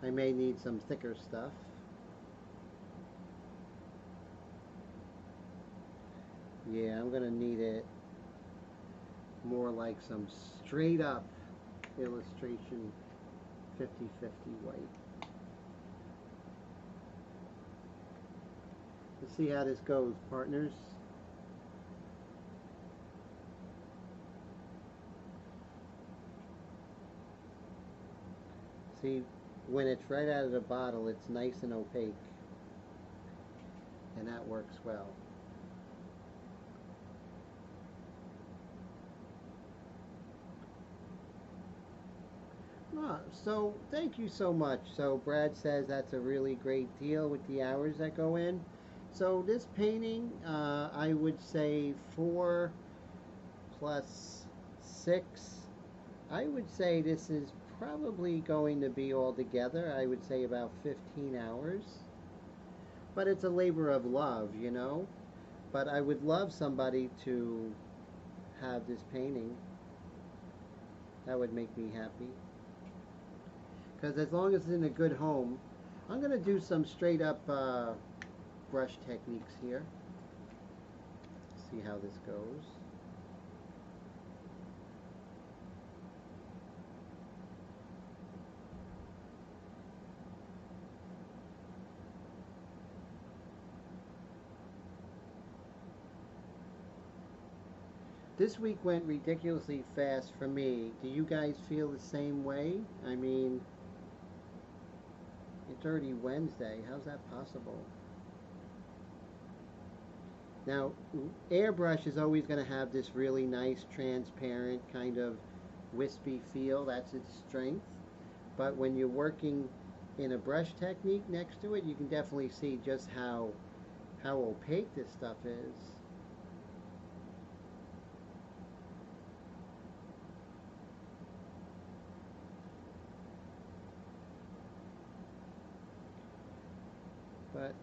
A: I may need some thicker stuff. Yeah, I'm going to need it more like some straight up illustration 50-50 white. Let's see how this goes, partners. See, when it's right out of the bottle, it's nice and opaque. And that works well. So thank you so much. So Brad says that's a really great deal with the hours that go in. So this painting, I would say 4 plus 6. I would say this is probably going to be all together, I would say about 15 hours. But it's a labor of love, you know. But I would love somebody to have this painting. That would make me happy. Because as long as it's in a good home, I'm going to do some straight up brush techniques here. See how this goes. This week went ridiculously fast for me. Do you guys feel the same way? I mean, it's already Wednesday. How's that possible? Now, Airbrush is always going to have this really nice, transparent, kind of wispy feel. That's its strength. But when you're working in a brush technique next to it, you can definitely see just how opaque this stuff is. But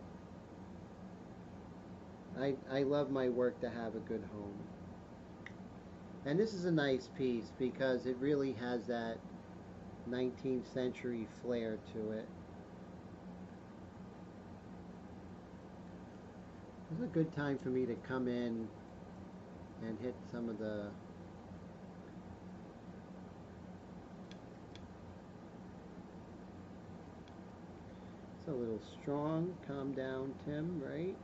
A: I love my work to have a good home. And this is a nice piece because it really has that 19th century flair to it. This is a good time for me to come in and hit some of the it's a little strong. Calm down, Tim, right?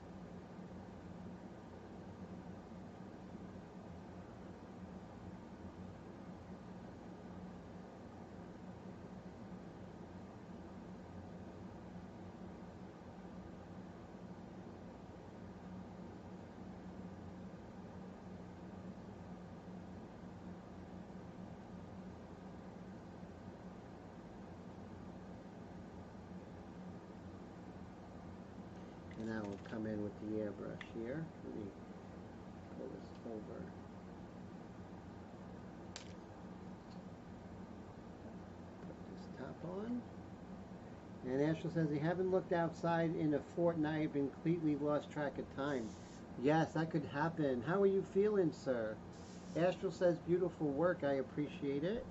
A: And now we'll come in with the airbrush here. Let me pull this over. Put this top on. And Astral says, they haven't looked outside in a fortnight. I've been completely lost track of time. Yes, that could happen. How are you feeling, sir? Astral says, beautiful work. I appreciate it.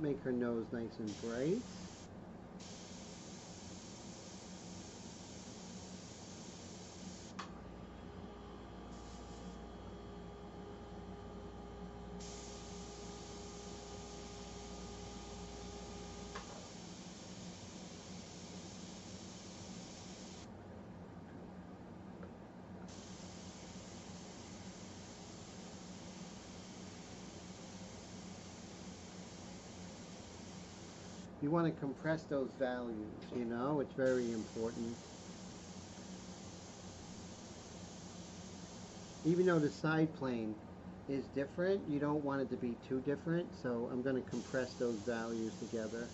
A: Make her nose nice and bright. You want to compress those values, you know, it's very important. Even though the side plane is different, you don't want it to be too different, so I'm going to compress those values together.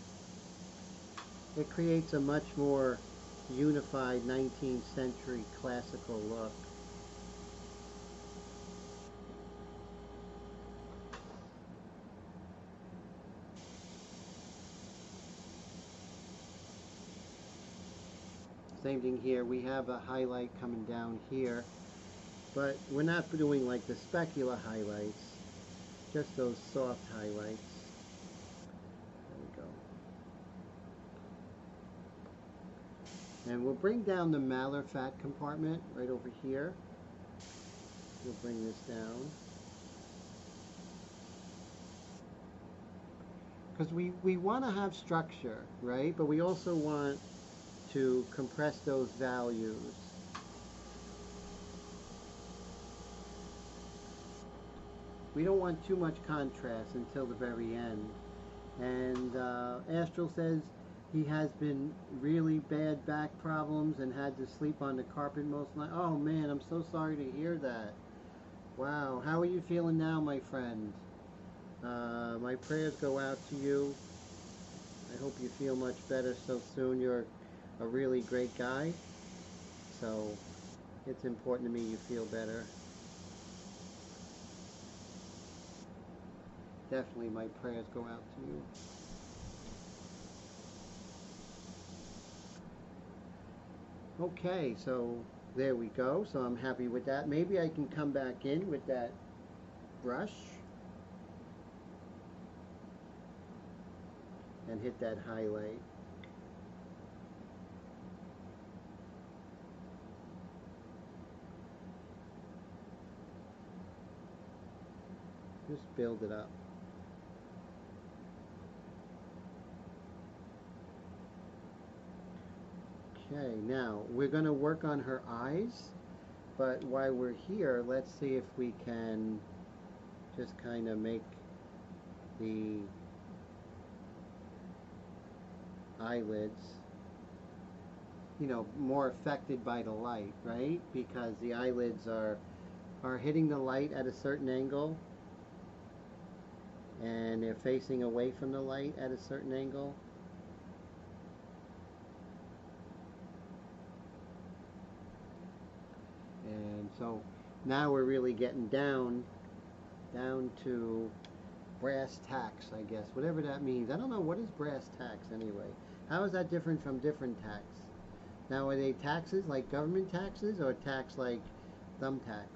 A: It creates a much more unified 19th century classical look. Same thing here, we have a highlight coming down here, but we're not doing like the specular highlights, just those soft highlights. There we go. And we'll bring down the malar fat compartment right over here. We'll bring this down. because we want to have structure, right? But we also want to compress those values. We don't want too much contrast until the very end. And Astral says he has been really bad back problems and had to sleep on the carpet most night. Oh man, I'm so sorry to hear that. Wow, how are you feeling now, my friend? My prayers go out to you. I hope you feel much better so soon. You're a really great guy, so it's important to me you feel better. Definitely my prayers go out to you. Okay, so there we go. So I'm happy with that. Maybe I can come back in with that brush and hit that highlight. Just build it up. Okay, now we're going to work on her eyes, but while we're here, let's see if we can just kind of make the eyelids, you know, more affected by the light, right? Because the eyelids are hitting the light at a certain angle, and they're facing away from the light at a certain angle. And so now we're really getting down to brass tacks, I guess, whatever that means. I don't know, what is brass tacks anyway? How is that different from different tax? Now, are they taxes like government taxes or tax like thumbtacks?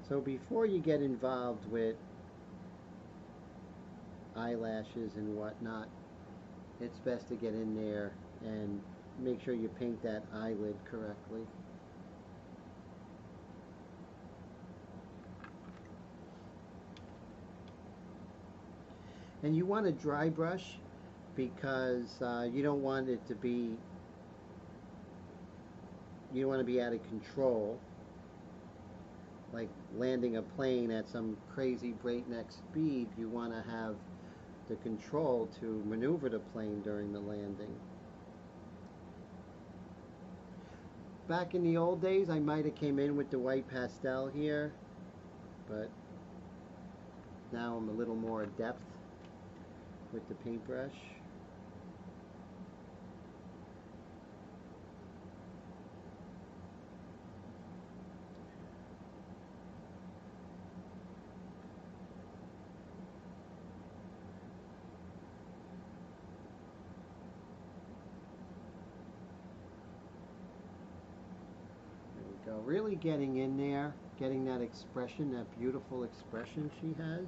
A: So before you get involved with eyelashes and whatnot, it's best to get in there and make sure you paint that eyelid correctly. And you want a dry brush because you don't want it to be, you don't want to be out of control, like landing a plane at some crazy breakneck speed. You want to have the control to maneuver the plane during the landing. Back in the old days, I might have came in with the white pastel here, but now I'm a little more adept with the paintbrush. There we go. Really getting in there, getting that expression, that beautiful expression she has.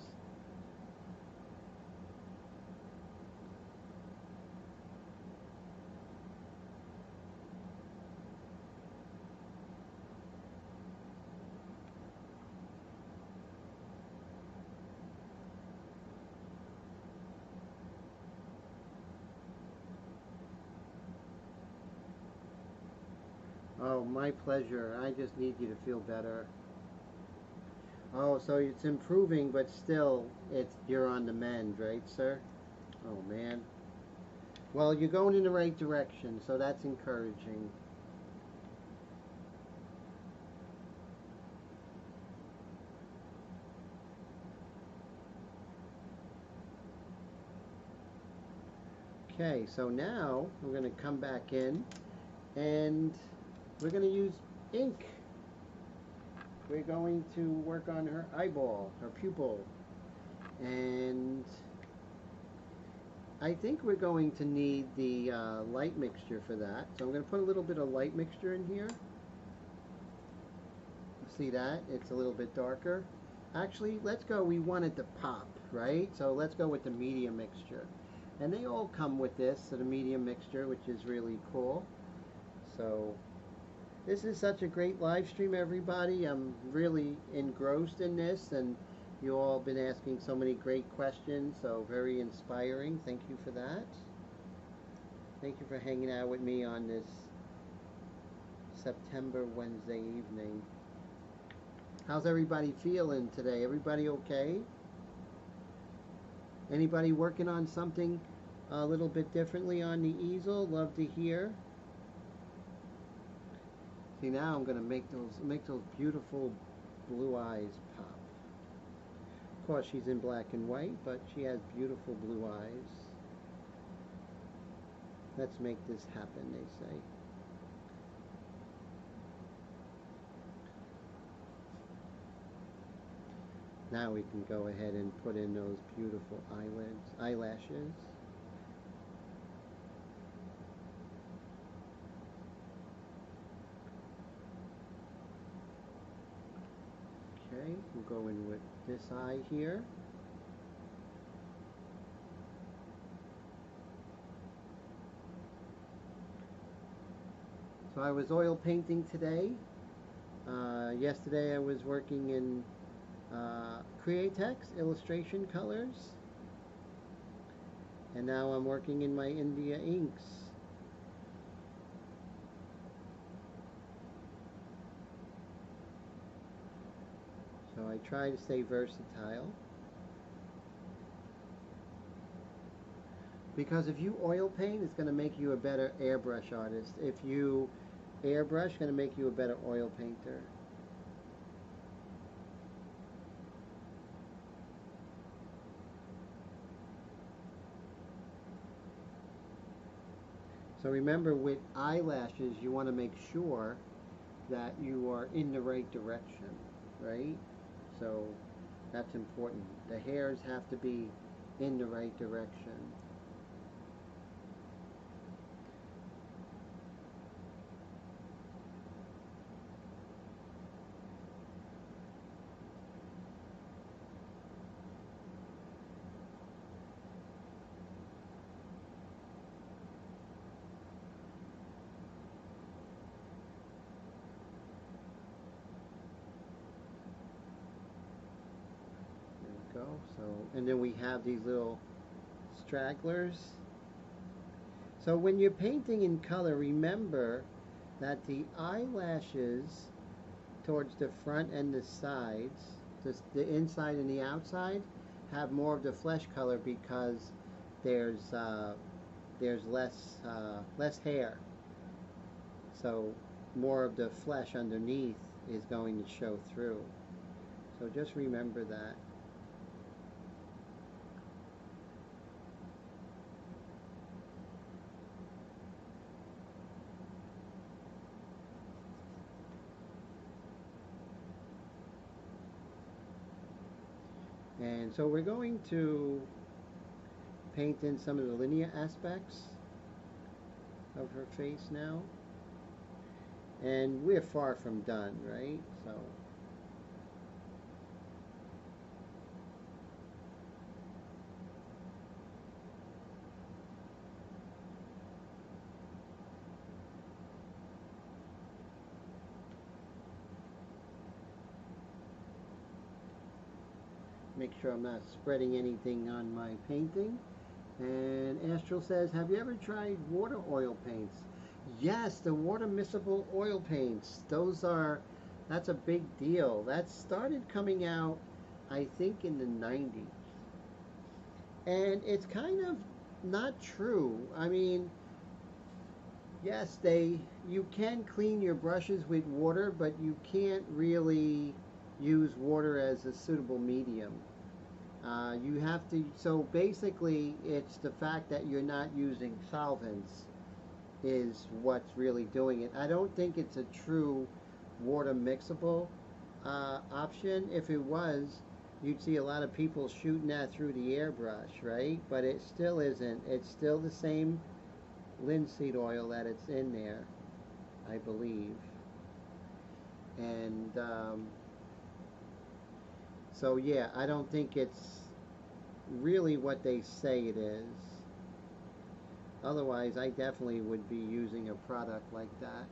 A: Oh, my pleasure. I just need you to feel better. Oh, so it's improving, but still, you're on the mend, right, sir? Oh, man. Well, you're going in the right direction, so that's encouraging. Okay, so now we're going to come back in and we're going to use ink. We're going to work on her eyeball, her pupil. And I think we're going to need the light mixture for that. So I'm going to put a little bit of light mixture in here. See that? It's a little bit darker. Actually, let's go, we want it to pop, right? So let's go with the medium mixture. And they all come with this, so the medium mixture, which is really cool. So this is such a great live stream, everybody. I'm really engrossed in this, and you all been asking so many great questions, so very inspiring. Thank you for that. Thank you for hanging out with me on this September Wednesday evening. How's everybody feeling today? Everybody okay? Anybody working on something a little bit differently on the easel? Love to hear. See, now I'm gonna make those beautiful blue eyes pop. Of course, she's in black and white, but she has beautiful blue eyes. Let's make this happen, they say. Now we can go ahead and put in those beautiful eyelashes. Okay, we'll go in with this eye here. So I was oil painting today. Yesterday I was working in Createx illustration colors. And now I'm working in my India inks. So I try to stay versatile. Because if you oil paint, it's going to make you a better airbrush artist. If you airbrush, it's going to make you a better oil painter. So remember, with eyelashes, you want to make sure that you are in the right direction, right? So that's important. The hairs have to be in the right direction. Go. So, and then we have these little stragglers. So when you're painting in color, remember that the eyelashes towards the front and the sides, the inside and the outside, have more of the flesh color because there's less hair. So more of the flesh underneath is going to show through. So just remember that. And so we're going to paint in some of the linear aspects of her face now. And we're far from done, right? So make sure I'm not spreading anything on my painting. And Astral says, have you ever tried water oil paints? Yes, the water miscible oil paints. That's a big deal. That started coming out, I think, in the 90s. And it's kind of not true. I mean, yes, you can clean your brushes with water, but you can't really use water as a suitable medium. You have to, so basically it's the fact that you're not using solvents is what's really doing it. I don't think it's a true water mixable option. If it was, you'd see a lot of people shooting that through the airbrush, right? But it still isn't. It's still the same linseed oil that it's in there, I believe. And so yeah, I don't think it's really what they say it is. Otherwise, I definitely would be using a product like that.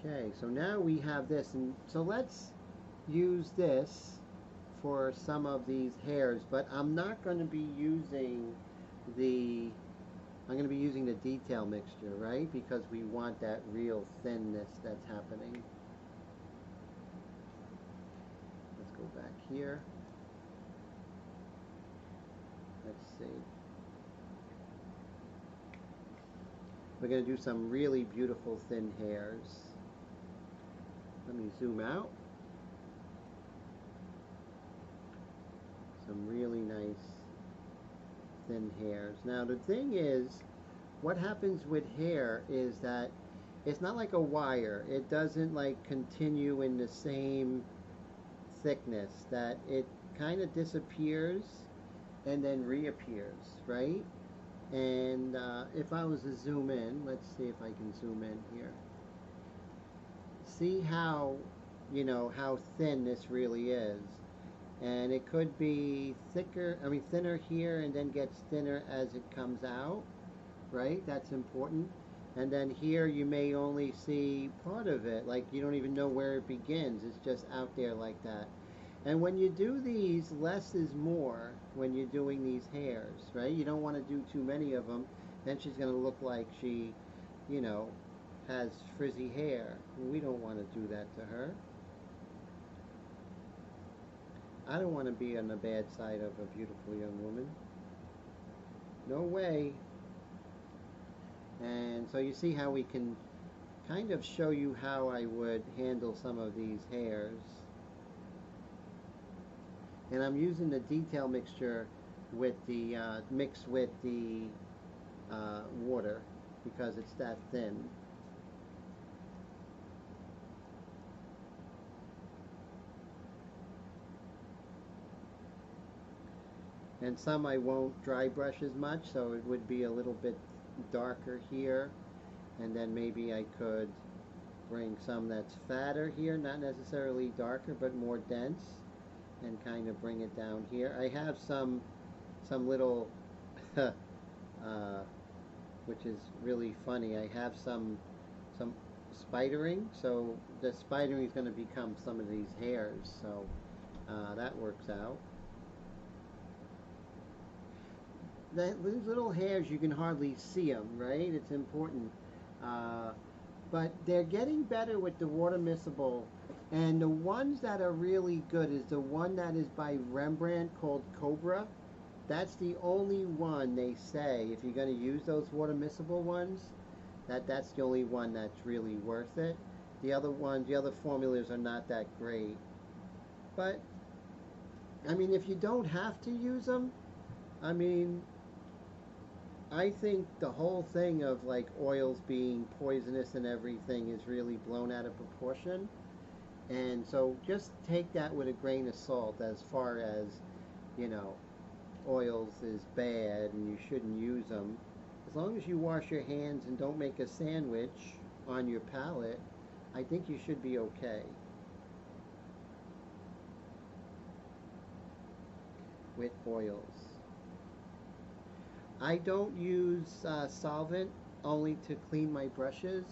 A: Okay, so now we have this, and so let's use this for some of these hairs, but I'm not going to be using the, I'm going to be using the detail mixture, right? Because we want that real thinness that's happening. Let's go back here. Let's see. We're going to do some really beautiful thin hairs. Let me zoom out. Some really nice thin hairs. Now the thing is, what happens with hair is that it's not like a wire. It doesn't like continue in the same thickness, that it kind of disappears and then reappears, right? And if I was to zoom in, let's see if I can zoom in here. See how, you know, how thin this really is. And it could be thicker, I mean thinner here and then gets thinner as it comes out, right? That's important. And then here you may only see part of it, like you don't even know where it begins. It's just out there like that. And when you do these, less is more when you're doing these hairs, right? You don't want to do too many of them. Then she's going to look like she, you know, has frizzy hair. We don't want to do that to her. I don't want to be on the bad side of a beautiful young woman. No way. And so you see how we can kind of show you how I would handle some of these hairs. And I'm using the detail mixture with the mixed with the water because it's that thin. And some I won't dry brush as much, so it would be a little bit darker here, and then maybe I could bring some that's fatter here, not necessarily darker but more dense, and kind of bring it down here. I have some little which is really funny. I have some spidering, so the spidering is going to become some of these hairs, so that works out. These little hairs, you can hardly see them, right? It's important. But they're getting better with the water miscible. And the ones that are really good is the one that is by Rembrandt called Cobra. That's the only one they say, if you're going to use those water miscible ones, that's the only one that's really worth it. The other ones, the other formulas are not that great. But, I mean, if you don't have to use them, I mean, I think the whole thing of like oils being poisonous and everything is really blown out of proportion. And so just take that with a grain of salt as far as, you know, oils is bad and you shouldn't use them. As long as you wash your hands and don't make a sandwich on your palette, I think you should be okay with oils. I don't use solvent only to clean my brushes.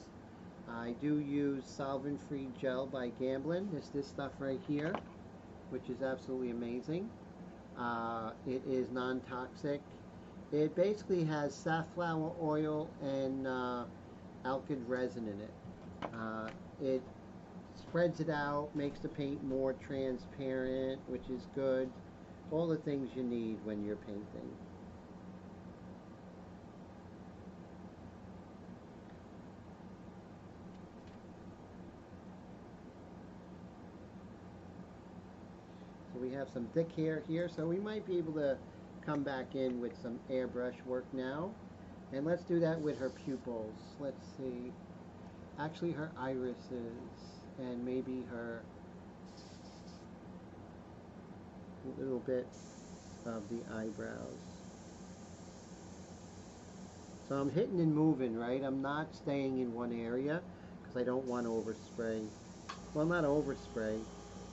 A: I do use solvent-free gel by Gamblin. It's this stuff right here, which is absolutely amazing. It is non-toxic. It basically has safflower oil and alkyd resin in it. It spreads it out, makes the paint more transparent, which is good. All the things you need when you're painting. We have some thick hair here, so we might be able to come back in with some airbrush work now. And let's do that with her pupils. Let's see. Actually, her irises and maybe her little bit of the eyebrows. So I'm hitting and moving, right? I'm not staying in one area because I don't want to overspray. Well, not overspray.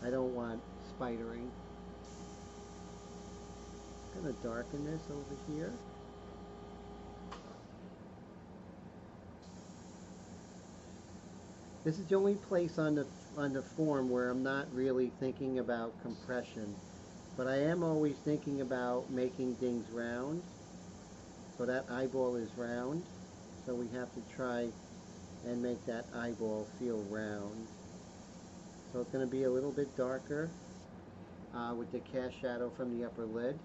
A: I don't want spidering. I'm going to darken this over here. This is the only place on the form where I'm not really thinking about compression, but I am always thinking about making things round. So that eyeball is round, so we have to try and make that eyeball feel round. So it's going to be a little bit darker with the cast shadow from the upper lid.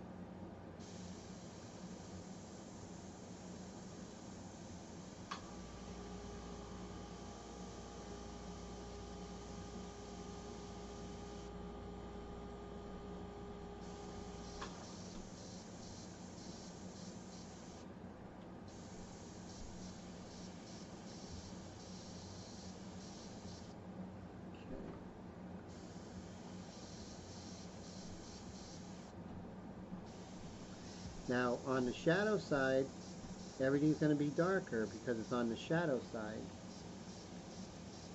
A: Now on the shadow side, everything's going to be darker because it's on the shadow side.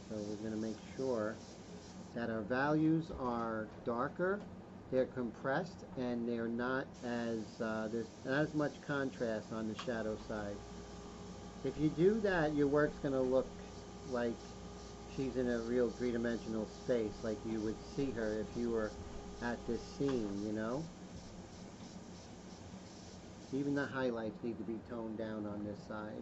A: So we're going to make sure that our values are darker, they're compressed, and they're not as, there's not as much contrast on the shadow side. If you do that, your work's going to look like she's in a real three-dimensional space, like you would see her if you were at this scene, you know? Even the highlights need to be toned down on this side.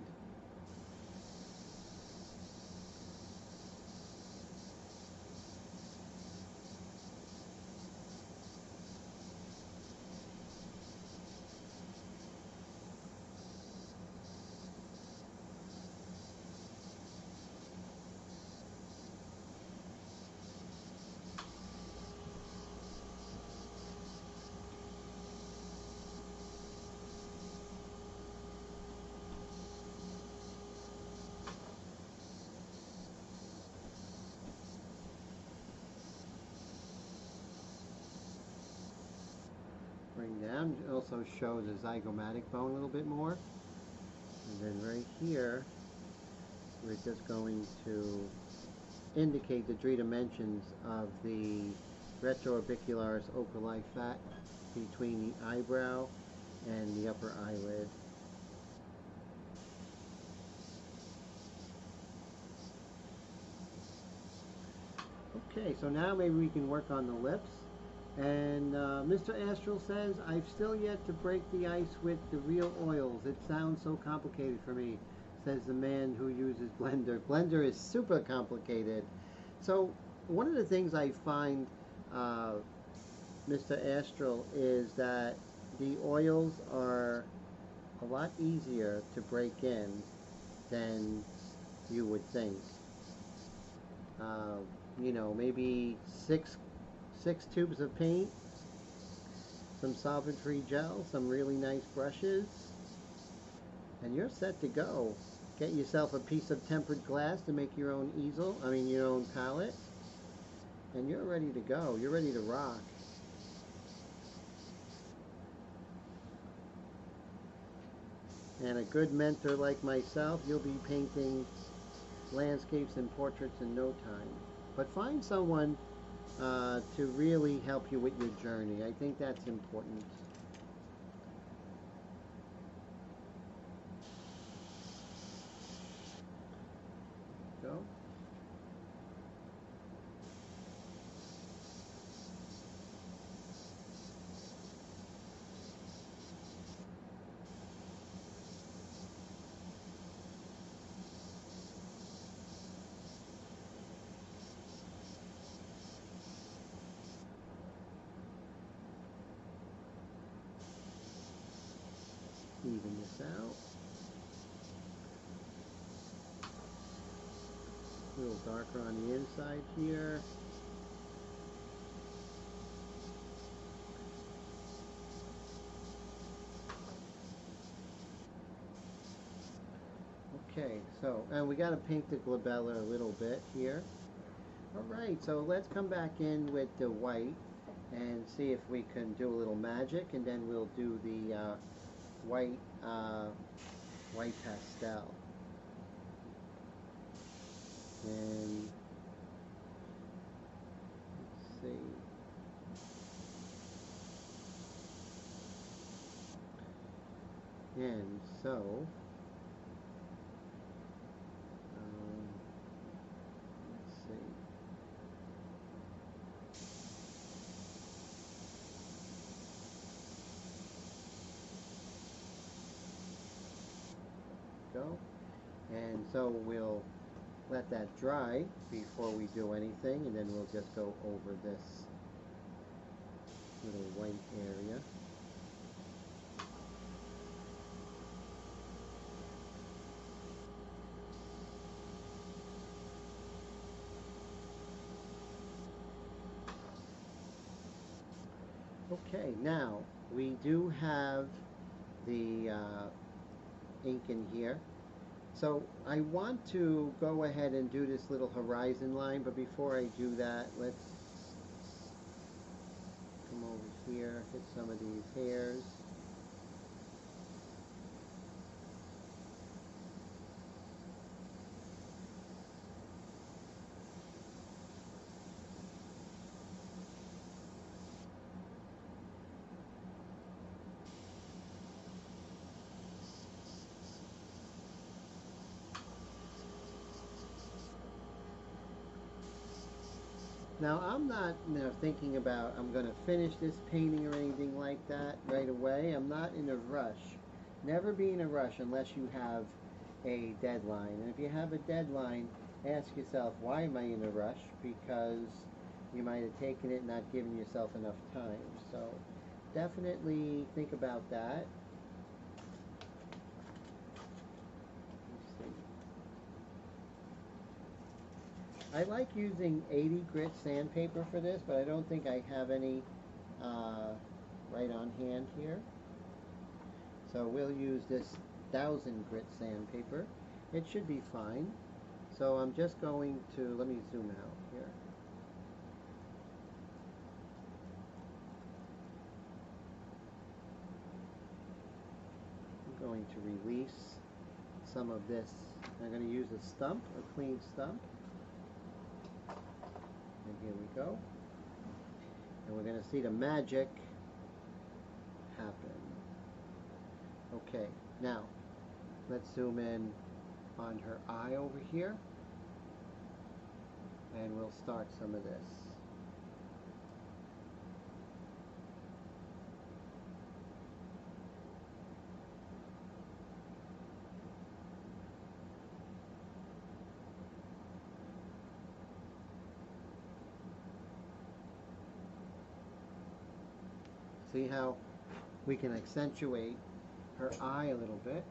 A: Bring down, it also shows the zygomatic bone a little bit more. And then right here, we're just going to indicate the three dimensions of the retroorbicularis oculi fat between the eyebrow and the upper eyelid. Okay, so now maybe we can work on the lips. And Mr. Astral says, I've still yet to break the ice with the real oils. It sounds so complicated for me, says the man who uses Blender. Blender is super complicated. So one of the things I find, Mr. Astral, is that the oils are a lot easier to break in than you would think. You know, maybe six tubes of paint, some solvent-free gel, some really nice brushes, and you're set to go. Get yourself a piece of tempered glass to make your own easel, your own palette, and you're ready to go. You're ready to rock. And a good mentor like myself, you'll be painting landscapes and portraits in no time. But find someone to really help you with your journey. I think that's important. Go. Even this out. A little darker on the inside here. Okay, so, and we got to paint the glabella a little bit here. Alright, so let's come back in with the white and see if we can do a little magic, and then we'll do the white pastel. And And so, let's see. Go. And so we'll let that dry before we do anything, and then we'll just go over this little white area. Okay, now we do have the ink in here. So I want to go ahead and do this little horizon line, but before I do that, let's come over here, hit some of these hairs. Now I'm not thinking about I'm going to finish this painting or anything like that right away. I'm not in a rush. Never be in a rush unless you have a deadline. And if you have a deadline, ask yourself, why am I in a rush? Because you might have taken it and not given yourself enough time. So definitely think about that. I like using 80 grit sandpaper for this, but I don't think I have any right on hand here. So we'll use this 1000 grit sandpaper. It should be fine. So I'm just going to, let me zoom out here. I'm going to release some of this. I'm going to use a stump, a clean stump. And here we go. And we're going to see the magic happen. Okay, now let's zoom in on her eye over here. And we'll start some of this. See how we can accentuate her eye a little bit,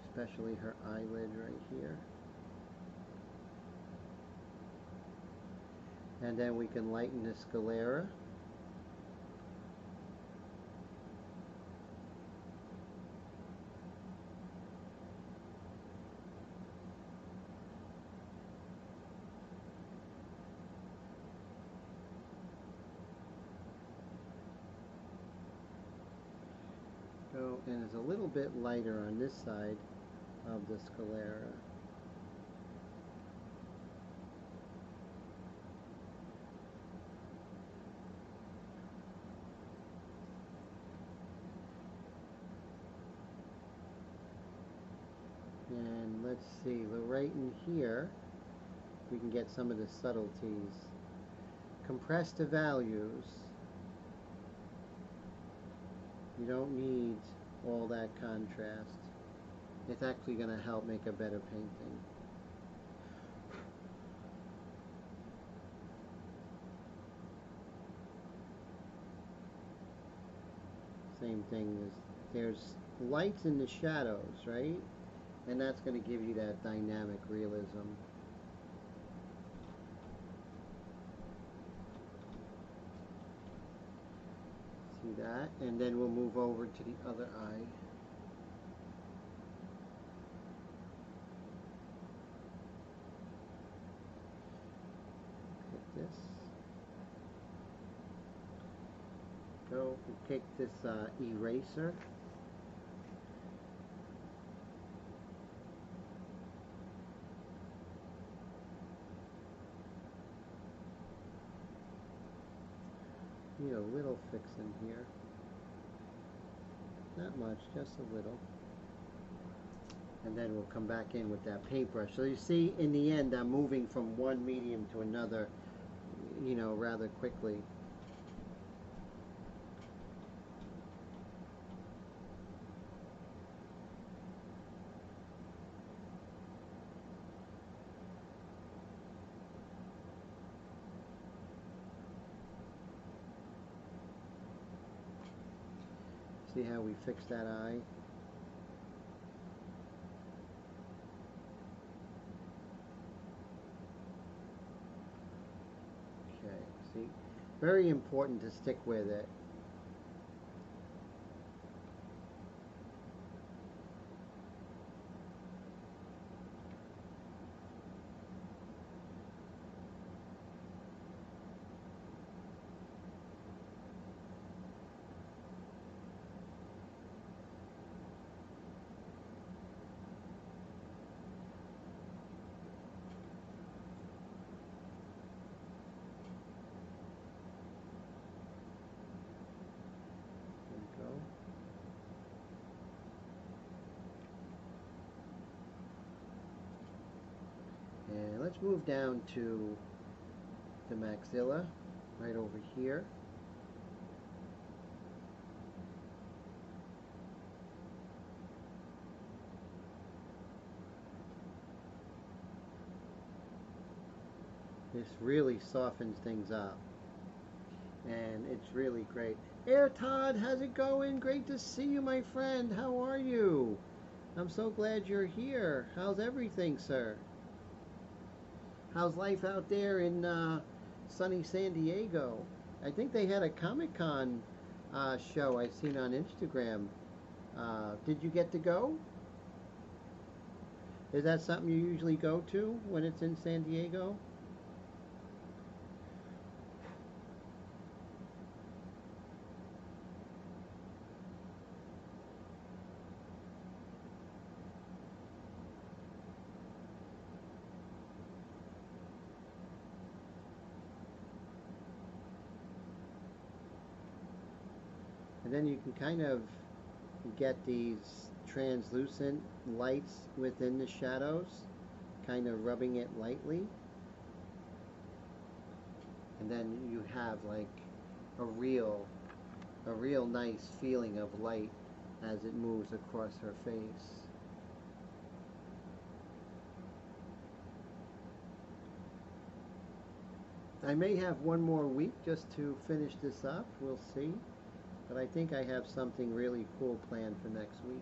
A: especially her eyelid right here. And then we can lighten the sclera. And it's a little bit lighter on this side of the sclera. And let's see, right in here, we can get some of the subtleties. Compress the values. You don't need all that contrast. It's actually going to help make a better painting. Same thing, there's lights in the shadows, right? And that's going to give you that dynamic realism. See that? And then we'll move over to the other eye. Hit this. Go, we'll take this eraser. Need a little fix in here. Not much, just a little. And then we'll come back in with that paintbrush. So you see, in the end, I'm moving from one medium to another, you know, rather quickly. See how we fix that eye? Okay, see? Very important to stick with it. And let's move down to the maxilla, right over here. This really softens things up, and it's really great. Air Todd, how's it going? Great to see you, my friend. How are you? I'm so glad you're here. How's everything, sir? How's life out there in sunny San Diego? I think they had a Comic-Con show I've seen on Instagram. Did you get to go? Is that something you usually go to when it's in San Diego? And then you can kind of get these translucent lights within the shadows, kind of rubbing it lightly. And then you have like a real nice feeling of light as it moves across her face. I may have one more week just to finish this up, we'll see. But I think I have something really cool planned for next week.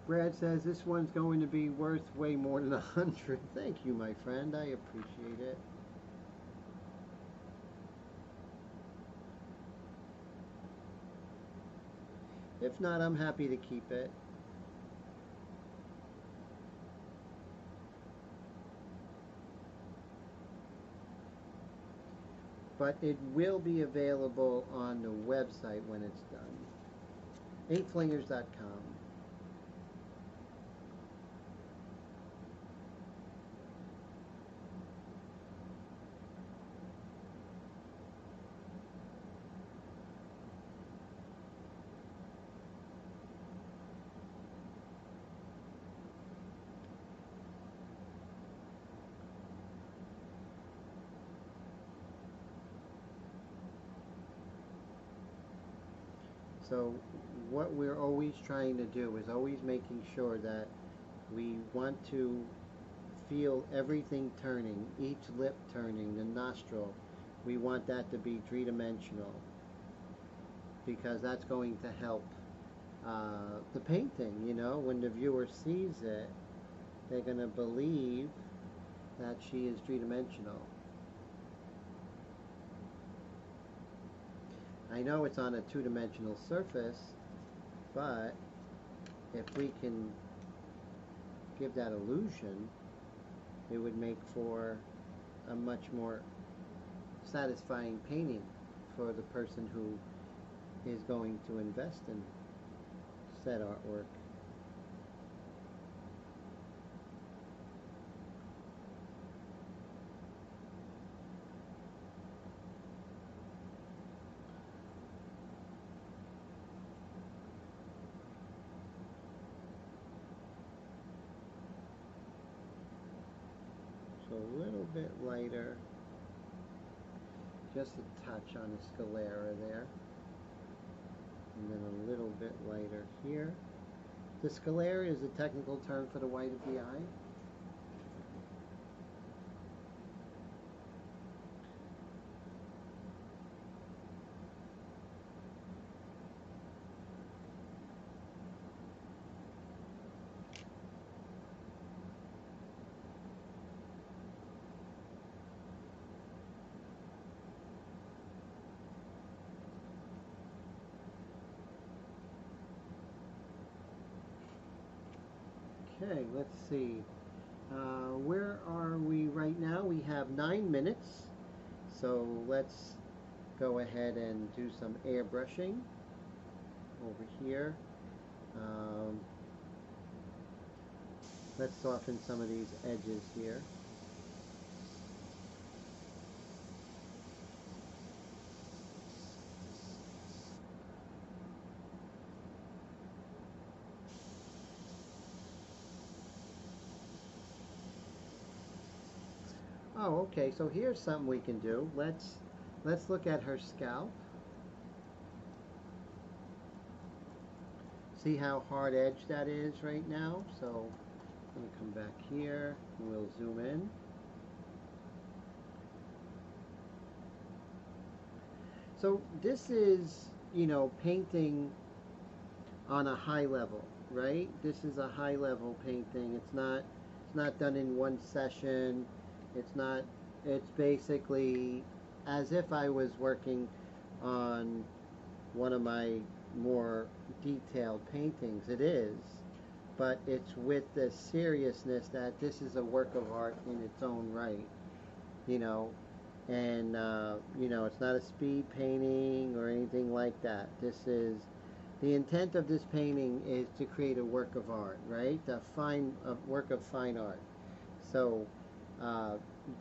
A: Brad says this one's going to be worth way more than 100. Thank you, my friend. I appreciate it. If not, I'm happy to keep it. But it will be available on the website when it's done. 8flingers.com. So what we're always trying to do is always making sure that we want to feel everything turning, each lip turning, the nostril. We want that to be three-dimensional because that's going to help the painting, you know. When the viewer sees it, they're going to believe that she is three-dimensional. I know it's on a two-dimensional surface, but if we can give that illusion, it would make for a much more satisfying painting for the person who is going to invest in said artwork. So a little bit lighter, just a touch on the sclera there, and then a little bit lighter here. The sclera is a technical term for the white of the eye. Okay, let's see. Where are we right now? We have 9 minutes. So let's go ahead and do some airbrushing over here. Let's soften some of these edges here. Oh, okay, so here's something we can do. Let's look at her scalp. See how hard edge that is right now? So I'm going to come back here and we'll zoom in. So this is, you know, painting on a high level, right? This is a high level painting. It's not done in one session. It's basically as if I was working on one of my more detailed paintings. It is, but it's with the seriousness that this is a work of art in its own right, you know, and you know, it's not a speed painting or anything like that. This is, the intent of this painting is to create a work of art, right? A work of fine art. So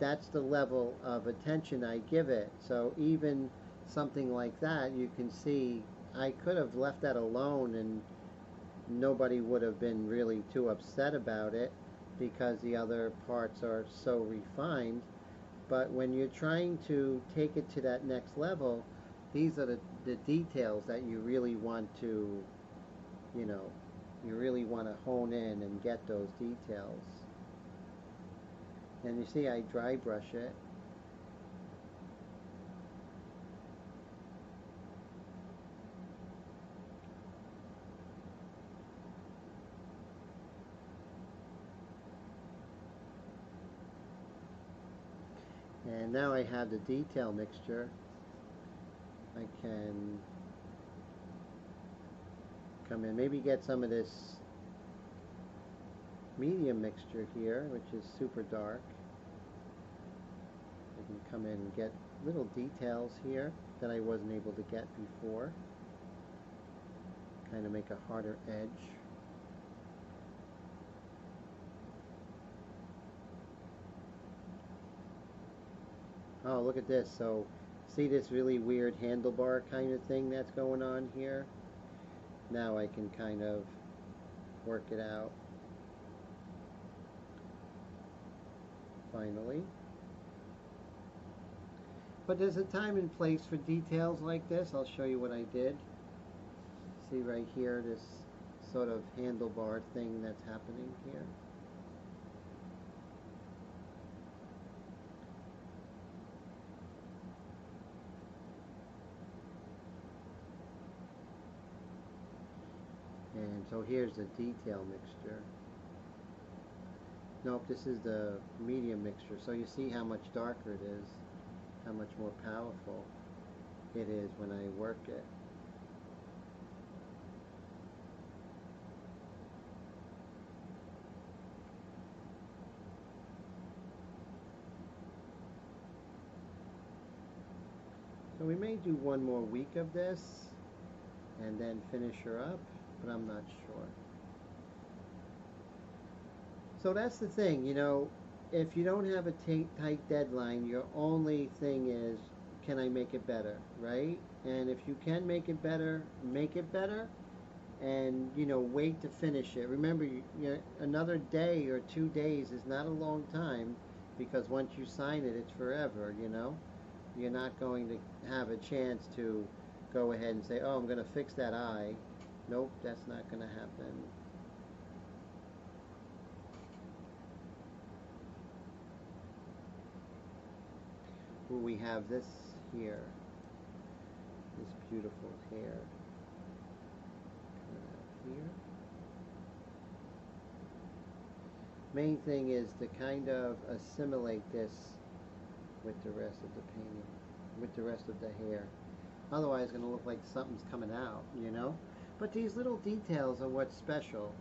A: that's the level of attention I give it. So even something like that, you can see I could have left that alone and nobody would have been really too upset about it because the other parts are so refined. But when you're trying to take it to that next level, these are the details that you really want to, you know, you really want to hone in and get those details. And you see I dry brush it. And now I have the detail mixture. I can come in, maybe get some of this medium mixture here, which is super dark. I can come in and get little details here that I wasn't able to get before. Kind of make a harder edge. Oh, look at this. So, see this really weird handlebar kind of thing that's going on here? Now I can kind of work it out. Finally. But there's a time and place for details like this. I'll show you what I did. See right here, this sort of handlebar thing that's happening here. And so here's the detail mixture. Nope, this is the medium mixture. So you see how much darker it is, how much more powerful it is when I work it. So we may do one more week of this and then finish her up, but I'm not sure. So that's the thing, you know, if you don't have a tight deadline, your only thing is, can I make it better, right? And if you can make it better, and you know, wait to finish it. Remember, another day or 2 days is not a long time, because once you sign it, it's forever. You know, you're not going to have a chance to go ahead and say, oh, I'm going to fix that eye. Nope, that's not going to happen. Well, we have this here, this beautiful hair. Here. Main thing is to kind of assimilate this with the rest of the painting, with the rest of the hair. Otherwise it's going to look like something's coming out, you know? But these little details are what's special,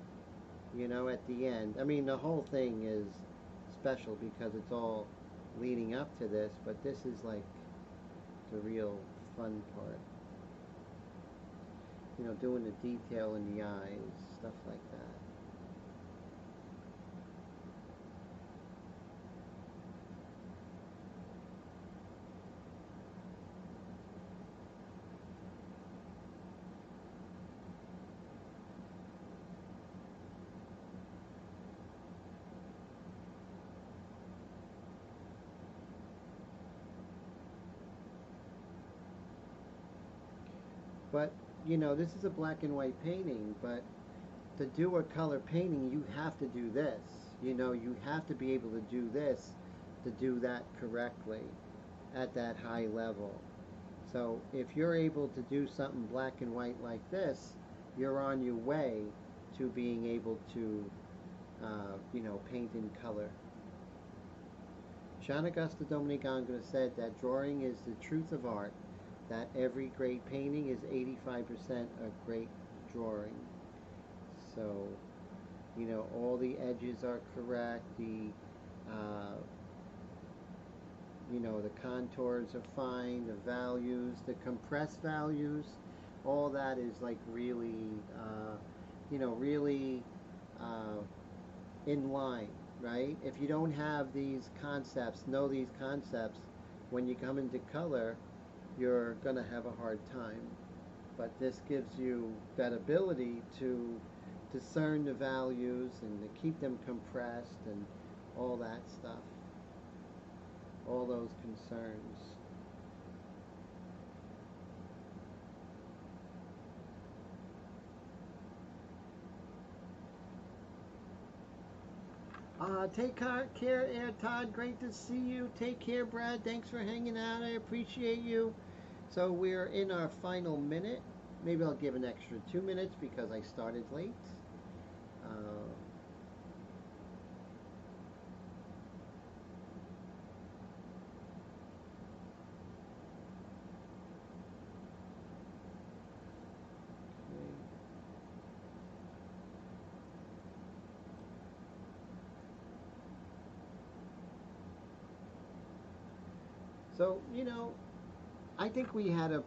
A: you know, at the end. I mean, the whole thing is special because it's all leading up to this, but this is like the real fun part. You know, doing the detail in the eyes, stuff like that. But, you know, this is a black and white painting, but to do a color painting, you have to do this. You know, you have to be able to do this to do that correctly at that high level. So if you're able to do something black and white like this, you're on your way to being able to, you know, paint in color. Jean Auguste Dominique-Angra said that drawing is the truth of art, that every great painting is 85% a great drawing. So, you know, all the edges are correct, the, you know, the contours are fine, the values, the compressed values, all that is like really, you know, really in line, right? If you don't have these concepts, know these concepts, when you come into color, you're going to have a hard time. But this gives you that ability to discern the values and to keep them compressed and all that stuff. All those concerns. Take care, Air Todd. Great to see you. Take care, Brad. Thanks for hanging out. I appreciate you. So we're in our final minute. Maybe I'll give an extra 2 minutes because I started late. So, you know, I think we had a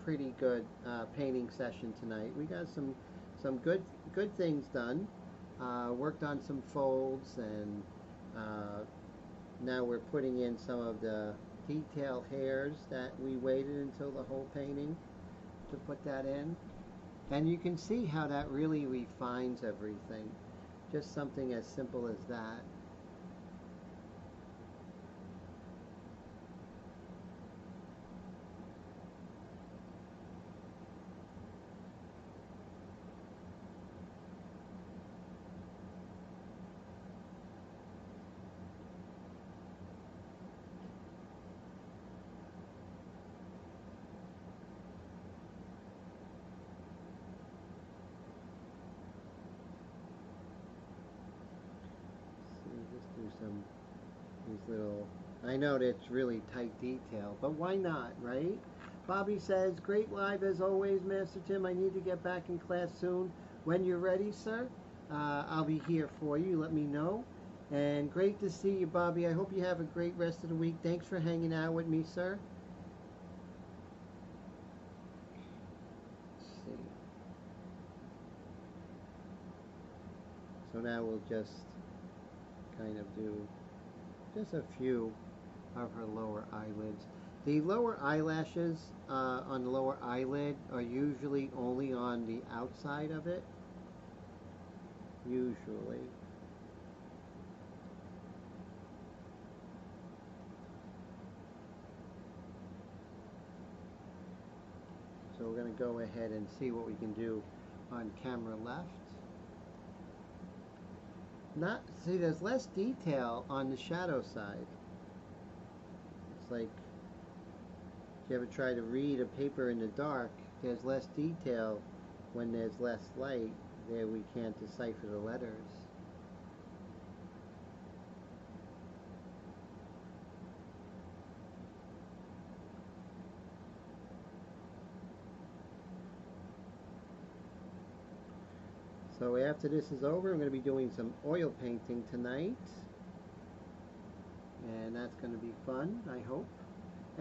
A: pretty good painting session tonight. We got some good things done. Worked on some folds, and now we're putting in some of the detail hairs that we waited until the whole painting to put that in. And you can see how that really refines everything. Just something as simple as that. These little, I know that's really tight detail, but why not, right? Bobby says, great live as always, Master Tim. I need to get back in class soon. When you're ready, sir, I'll be here for you. Let me know. And great to see you, Bobby. I hope you have a great rest of the week. Thanks for hanging out with me, sir. Let's see. So now we'll just kind of do just a few of her lower eyelids. The lower eyelashes on the lower eyelid are usually only on the outside of it. Usually. So we're going to go ahead and see what we can do on camera left. See, there's less detail on the shadow side. It's like, if you ever try to read a paper in the dark, there's less detail when there's less light. There we can't decipher the letters. So after this is over, I'm going to be doing some oil painting tonight. And that's going to be fun, I hope.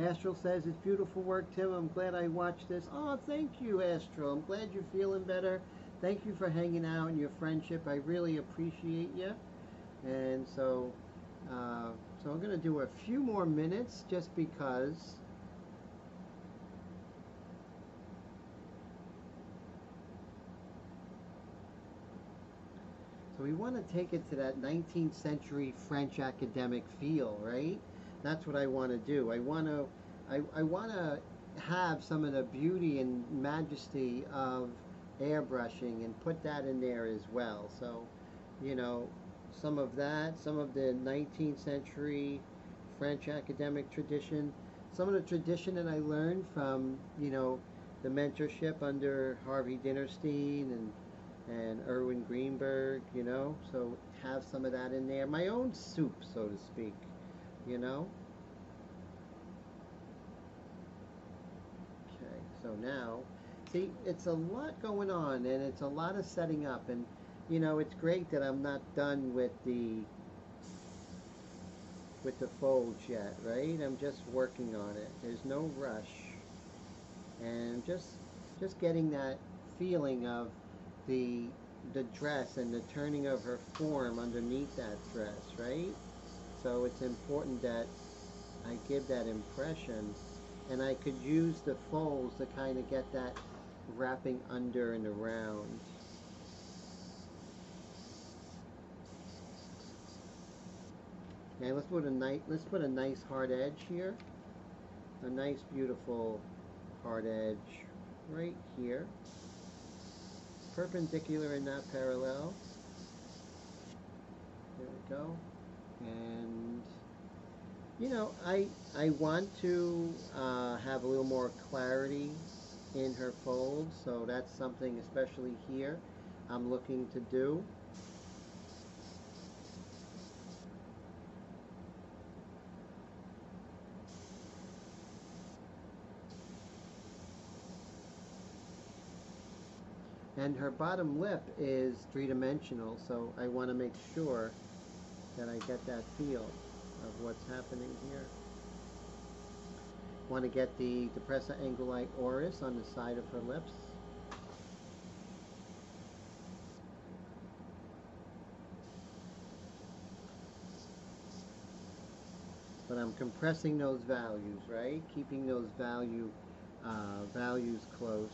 A: Astral says, it's beautiful work, Tim. I'm glad I watched this. Oh, thank you, Astral. I'm glad you're feeling better. Thank you for hanging out and your friendship. I really appreciate you. And so I'm going to do a few more minutes just because. So we want to take it to that 19th century French academic feel, right? That's what I want to do. I want to have some of the beauty and majesty of airbrushing and put that in there as well. So, you know, some of that, some of the 19th century French academic tradition, some of the tradition that I learned from, you know, the mentorship under Harvey Dinnerstein and Erwin Greenberg, you know, so have some of that in there. My own soup, so to speak, you know. Okay, so now, see, it's a lot going on, and it's a lot of setting up, and, you know, it's great that I'm not done with the folds yet, right? I'm just working on it. There's no rush, and just getting that feeling of the dress and the turning of her form underneath that dress, right? So it's important that I give that impression, and I could use the folds to kind of get that wrapping under and around. Okay, let's put a nice hard edge here. A nice beautiful hard edge right here. Perpendicular and not parallel. There we go. And you know, I want to have a little more clarity in her folds, so that's something, especially here, I'm looking to do. And her bottom lip is three-dimensional, so I want to make sure that I get that feel of what's happening here. Want to get the Depressa Angulite Oris on the side of her lips. But I'm compressing those values, right? Keeping those values close.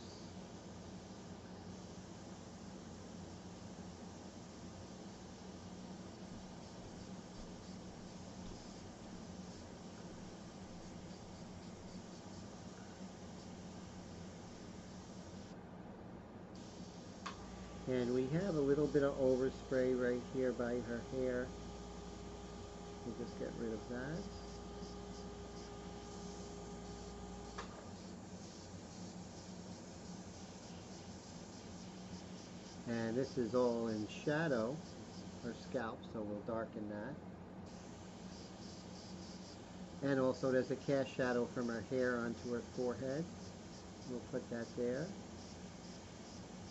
A: And we have a little bit of overspray right here by her hair. We'll just get rid of that. And this is all in shadow, her scalp, so we'll darken that. And also there's a cast shadow from her hair onto her forehead. We'll put that there.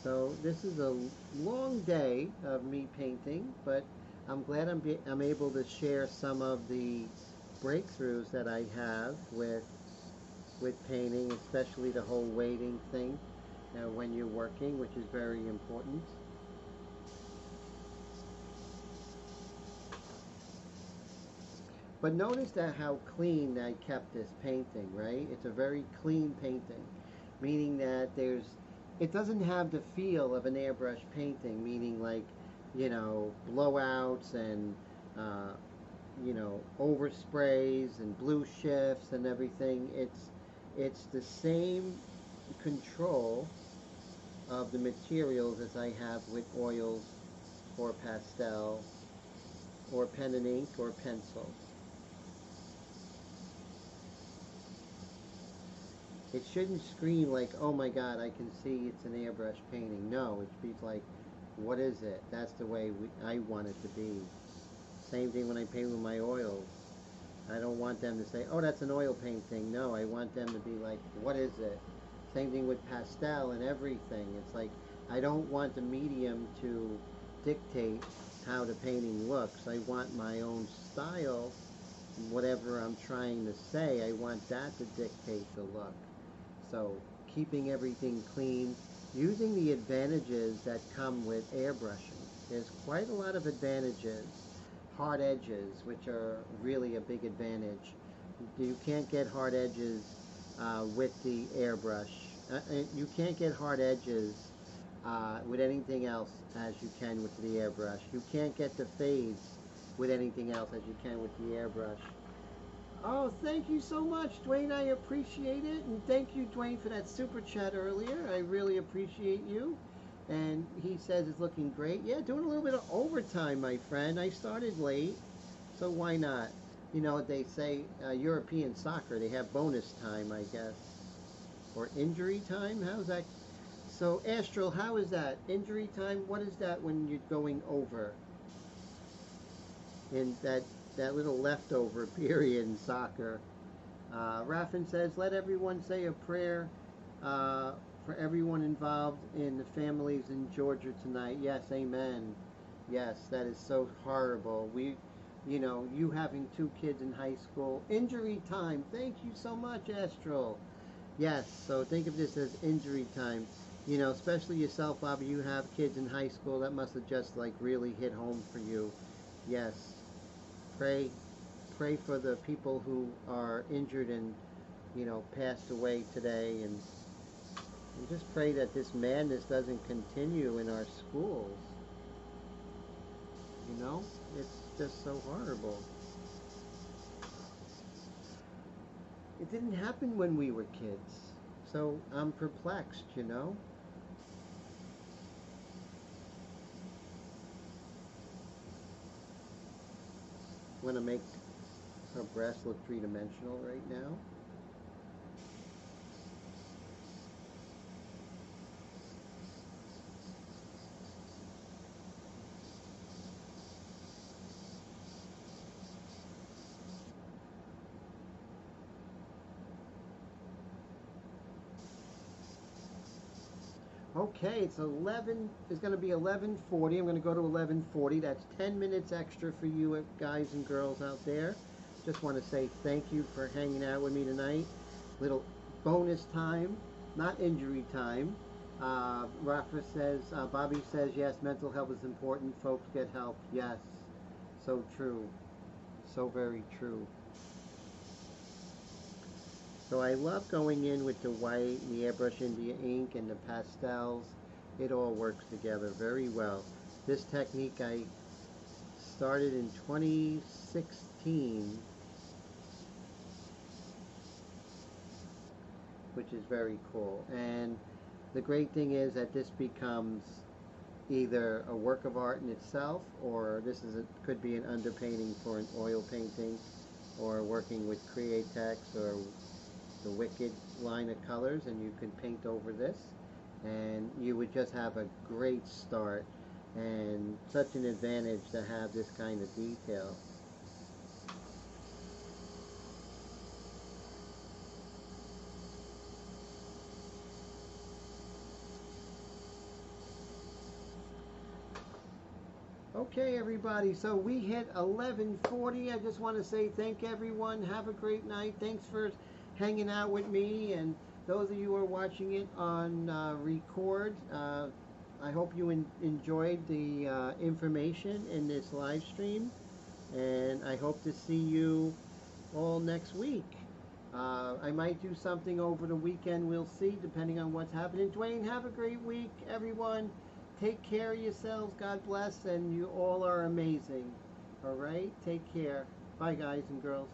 A: So this is a long day of me painting, but I'm glad I'm able to share some of the breakthroughs that I have with painting, especially the whole waiting thing when you're working, which is very important. But notice that how clean I kept this painting, right? It's a very clean painting, meaning that it doesn't have the feel of an airbrush painting, meaning like, blowouts and, oversprays and blue shifts and everything. It's the same control of the materials as I have with oils or pastel or pen and ink or pencil. It shouldn't scream like, oh my god, I can see it's an airbrush painting. No, it should be like, what is it? That's the way I want it to be. Same thing when I paint with my oils. I don't want them to say, oh, that's an oil painting. No, I want them to be like, what is it? Same thing with pastel and everything. It's like, I don't want the medium to dictate how the painting looks. I want my own style. Whatever I'm trying to say, I want that to dictate the look. So keeping everything clean, using the advantages that come with airbrushing. There's quite a lot of advantages. Hard edges, which are really a big advantage. You can't get hard edges with the airbrush. You can't get hard edges with anything else as you can with the airbrush. You can't get the fades with anything else as you can with the airbrush. Oh, thank you so much, Dwayne. I appreciate it. And thank you, Dwayne, for that super chat earlier. I really appreciate you. And he says it's looking great. Yeah, doing a little bit of overtime, my friend. I started late, so why not? They say European soccer, they have bonus time, I guess. Or injury time? How's that? So, Astral, how is that? Injury time? What is that when you're going over? In that little leftover period in soccer. Raffin says, let everyone say a prayer for everyone involved in the families in Georgia tonight. Yes, amen. Yes, that is so horrible. You having 2 kids in high school. Injury time. Thank you so much, Astral. Yes, so think of this as injury time. Especially yourself, Bobby, you have kids in high school. That must have just like really hit home for you. Yes. Pray for the people who are injured and, passed away today. And just pray that this madness doesn't continue in our schools. It's just so horrible. It didn't happen when we were kids. So I'm perplexed, Want to make her breast look three-dimensional right now. Okay, it's going to be 11:40. I'm going to go to 11:40. That's 10 minutes extra for you guys and girls out there. Just want to say thank you for hanging out with me tonight. Little bonus time, not injury time. Rafa says, Bobby says, yes, mental health is important. Folks, get help. Yes, so true. So very true. So I love going in with the white, and the Airbrush India ink, and the pastels. It all works together very well. This technique I started in 2016, which is very cool. And the great thing is that this becomes either a work of art in itself, or could be an underpainting for an oil painting, or working with Createx or the Wicked line of colors, and you can paint over this, and you would just have a great start, and such an advantage to have this kind of detail. Okay, everybody. So we hit 11:40. I just want to say thank everyone. Have a great night. Thanks for hanging out with me, and those of you who are watching it on record. I hope you enjoyed the information in this live stream, and I hope to see you all next week. I might do something over the weekend. We'll see, depending on what's happening. Dwayne, have a great week, everyone. Take care of yourselves. God bless, and you all are amazing. All right? Take care. Bye, guys and girls.